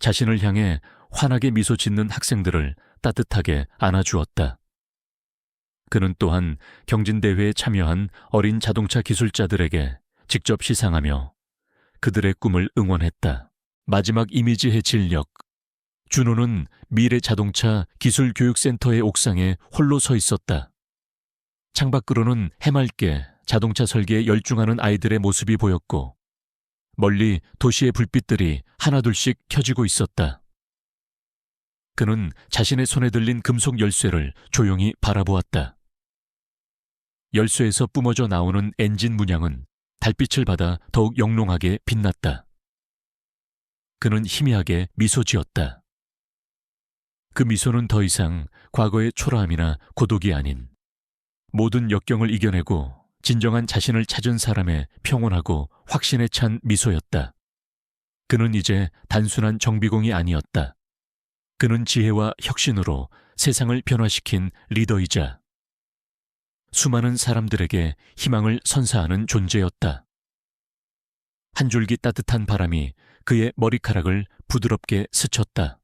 Speaker 1: 자신을 향해 환하게 미소 짓는 학생들을 따뜻하게 안아주었다. 그는 또한 경진대회에 참여한 어린 자동차 기술자들에게 직접 시상하며 그들의 꿈을 응원했다. 마지막 이미지의 진력. 준호는 미래 자동차 기술교육센터의 옥상에 홀로 서 있었다. 창밖으로는 해맑게 자동차 설계에 열중하는 아이들의 모습이 보였고 멀리 도시의 불빛들이 하나둘씩 켜지고 있었다. 그는 자신의 손에 들린 금속 열쇠를 조용히 바라보았다. 열쇠에서 뿜어져 나오는 엔진 문양은 달빛을 받아 더욱 영롱하게 빛났다. 그는 희미하게 미소 지었다. 그 미소는 더 이상 과거의 초라함이나 고독이 아닌 모든 역경을 이겨내고 진정한 자신을 찾은 사람의 평온하고 확신에 찬 미소였다. 그는 이제 단순한 정비공이 아니었다. 그는 지혜와 혁신으로 세상을 변화시킨 리더이자 수많은 사람들에게 희망을 선사하는 존재였다. 한 줄기 따뜻한 바람이 그의 머리카락을 부드럽게 스쳤다.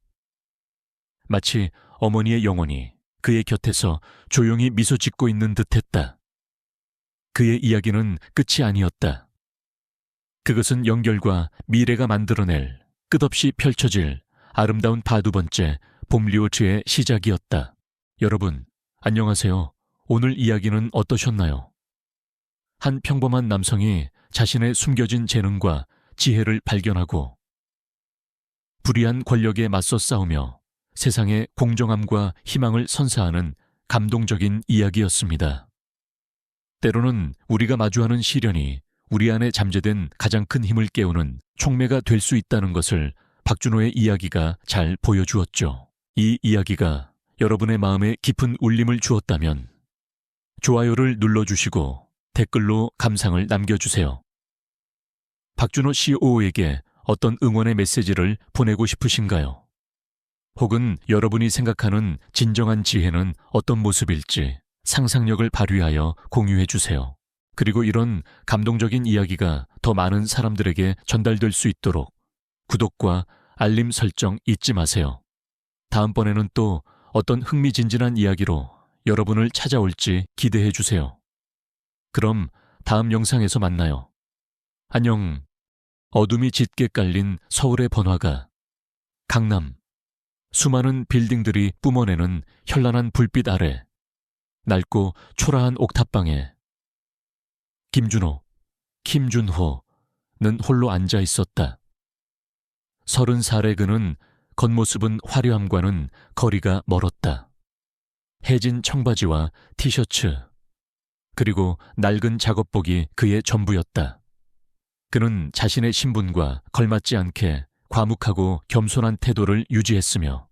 Speaker 1: 마치 어머니의 영혼이 그의 곁에서 조용히 미소 짓고 있는 듯했다. 그의 이야기는 끝이 아니었다. 그것은 연결과 미래가 만들어낼 끝없이 펼쳐질 아름다운 42번째 봄리오즈의 시작이었다. 여러분, 안녕하세요. 오늘 이야기는 어떠셨나요? 한 평범한 남성이 자신의 숨겨진 재능과 지혜를 발견하고 불의한 권력에 맞서 싸우며 세상의 공정함과 희망을 선사하는 감동적인 이야기였습니다. 때로는 우리가 마주하는 시련이 우리 안에 잠재된 가장 큰 힘을 깨우는 촉매가 될 수 있다는 것을 박준호의 이야기가 잘 보여주었죠. 이 이야기가 여러분의 마음에 깊은 울림을 주었다면 좋아요를 눌러주시고 댓글로 감상을 남겨주세요. 박준호 COO에게 어떤 응원의 메시지를 보내고 싶으신가요? 혹은 여러분이 생각하는 진정한 지혜는 어떤 모습일지 상상력을 발휘하여 공유해 주세요. 그리고 이런 감동적인 이야기가 더 많은 사람들에게 전달될 수 있도록 구독과 알림 설정 잊지 마세요. 다음번에는 또 어떤 흥미진진한 이야기로 여러분을 찾아올지 기대해 주세요. 그럼 다음 영상에서 만나요. 안녕. 어둠이 짙게 깔린 서울의 번화가. 강남. 수많은 빌딩들이 뿜어내는 현란한 불빛 아래 낡고 초라한 옥탑방에 김준호는 홀로 앉아 있었다. 30살의 그는 겉모습은 화려함과는 거리가 멀었다. 해진 청바지와 티셔츠, 그리고 낡은 작업복이 그의 전부였다. 그는 자신의 신분과 걸맞지 않게 과묵하고 겸손한 태도를 유지했으며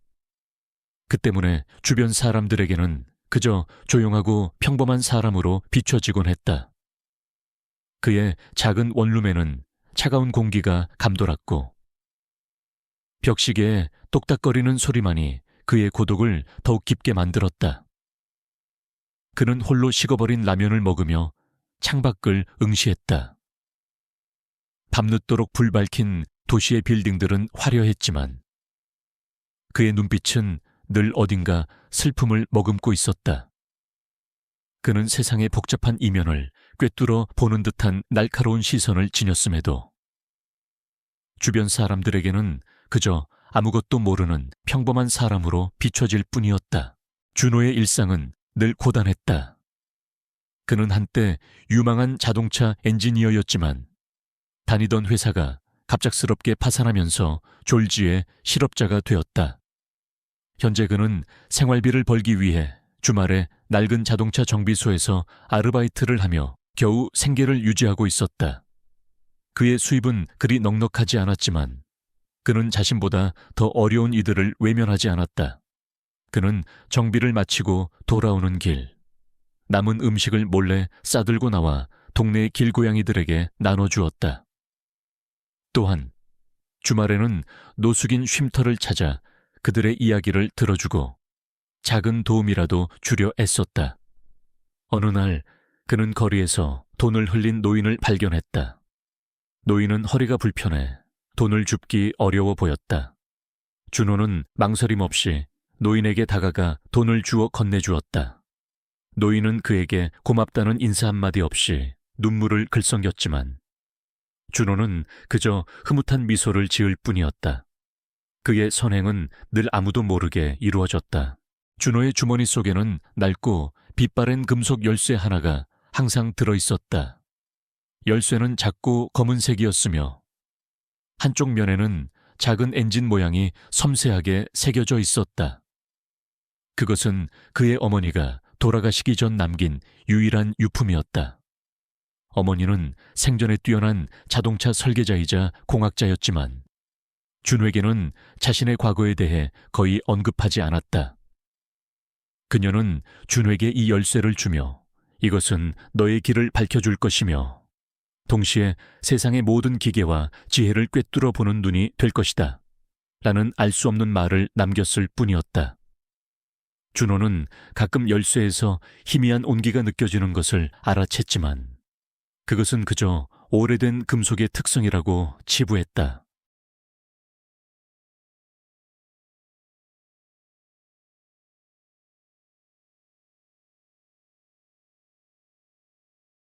Speaker 1: 그 때문에 주변 사람들에게는 그저 조용하고 평범한 사람으로 비춰지곤 했다. 그의 작은 원룸에는 차가운 공기가 감돌았고 벽시계의 똑딱거리는 소리만이 그의 고독을 더욱 깊게 만들었다. 그는 홀로 식어버린 라면을 먹으며 창밖을 응시했다. 밤늦도록 불 밝힌 도시의 빌딩들은 화려했지만 그의 눈빛은 늘 어딘가 슬픔을 머금고 있었다. 그는 세상의 복잡한 이면을 꿰뚫어 보는 듯한 날카로운 시선을 지녔음에도 주변 사람들에게는 그저 아무것도 모르는 평범한 사람으로 비춰질 뿐이었다. 준호의 일상은 늘 고단했다. 그는 한때 유망한 자동차 엔지니어였지만 다니던 회사가 갑작스럽게 파산하면서 졸지에 실업자가 되었다. 현재 그는 생활비를 벌기 위해 주말에 낡은 자동차 정비소에서 아르바이트를 하며 겨우 생계를 유지하고 있었다. 그의 수입은 그리 넉넉하지 않았지만 그는 자신보다 더 어려운 이들을 외면하지 않았다. 그는 정비를 마치고 돌아오는 길, 남은 음식을 몰래 싸들고 나와 동네 길고양이들에게 나눠주었다. 또한 주말에는 노숙인 쉼터를 찾아 그들의 이야기를 들어주고 작은 도움이라도 주려 애썼다. 어느 날 그는 거리에서 돈을 흘린 노인을 발견했다. 노인은 허리가 불편해 돈을 줍기 어려워 보였다. 준호는 망설임 없이 노인에게 다가가 돈을 주어 건네주었다. 노인은 그에게 고맙다는 인사 한마디 없이 눈물을 글썽였지만 준호는 그저 흐뭇한 미소를 지을 뿐이었다. 그의 선행은 늘 아무도 모르게 이루어졌다. 준호의 주머니 속에는 낡고 빛바랜 금속 열쇠 하나가 항상 들어있었다. 열쇠는 작고 검은색이었으며 한쪽 면에는 작은 엔진 모양이 섬세하게 새겨져 있었다. 그것은 그의 어머니가 돌아가시기 전 남긴 유일한 유품이었다. 어머니는 생전에 뛰어난 자동차 설계자이자 공학자였지만 준호에게는 자신의 과거에 대해 거의 언급하지 않았다. 그녀는 준호에게 이 열쇠를 주며 이것은 너의 길을 밝혀줄 것이며 동시에 세상의 모든 기계와 지혜를 꿰뚫어 보는 눈이 될 것이다. 라는 알 수 없는 말을 남겼을 뿐이었다. 준호는 가끔 열쇠에서 희미한 온기가 느껴지는 것을 알아챘지만 그것은 그저 오래된 금속의 특성이라고 치부했다.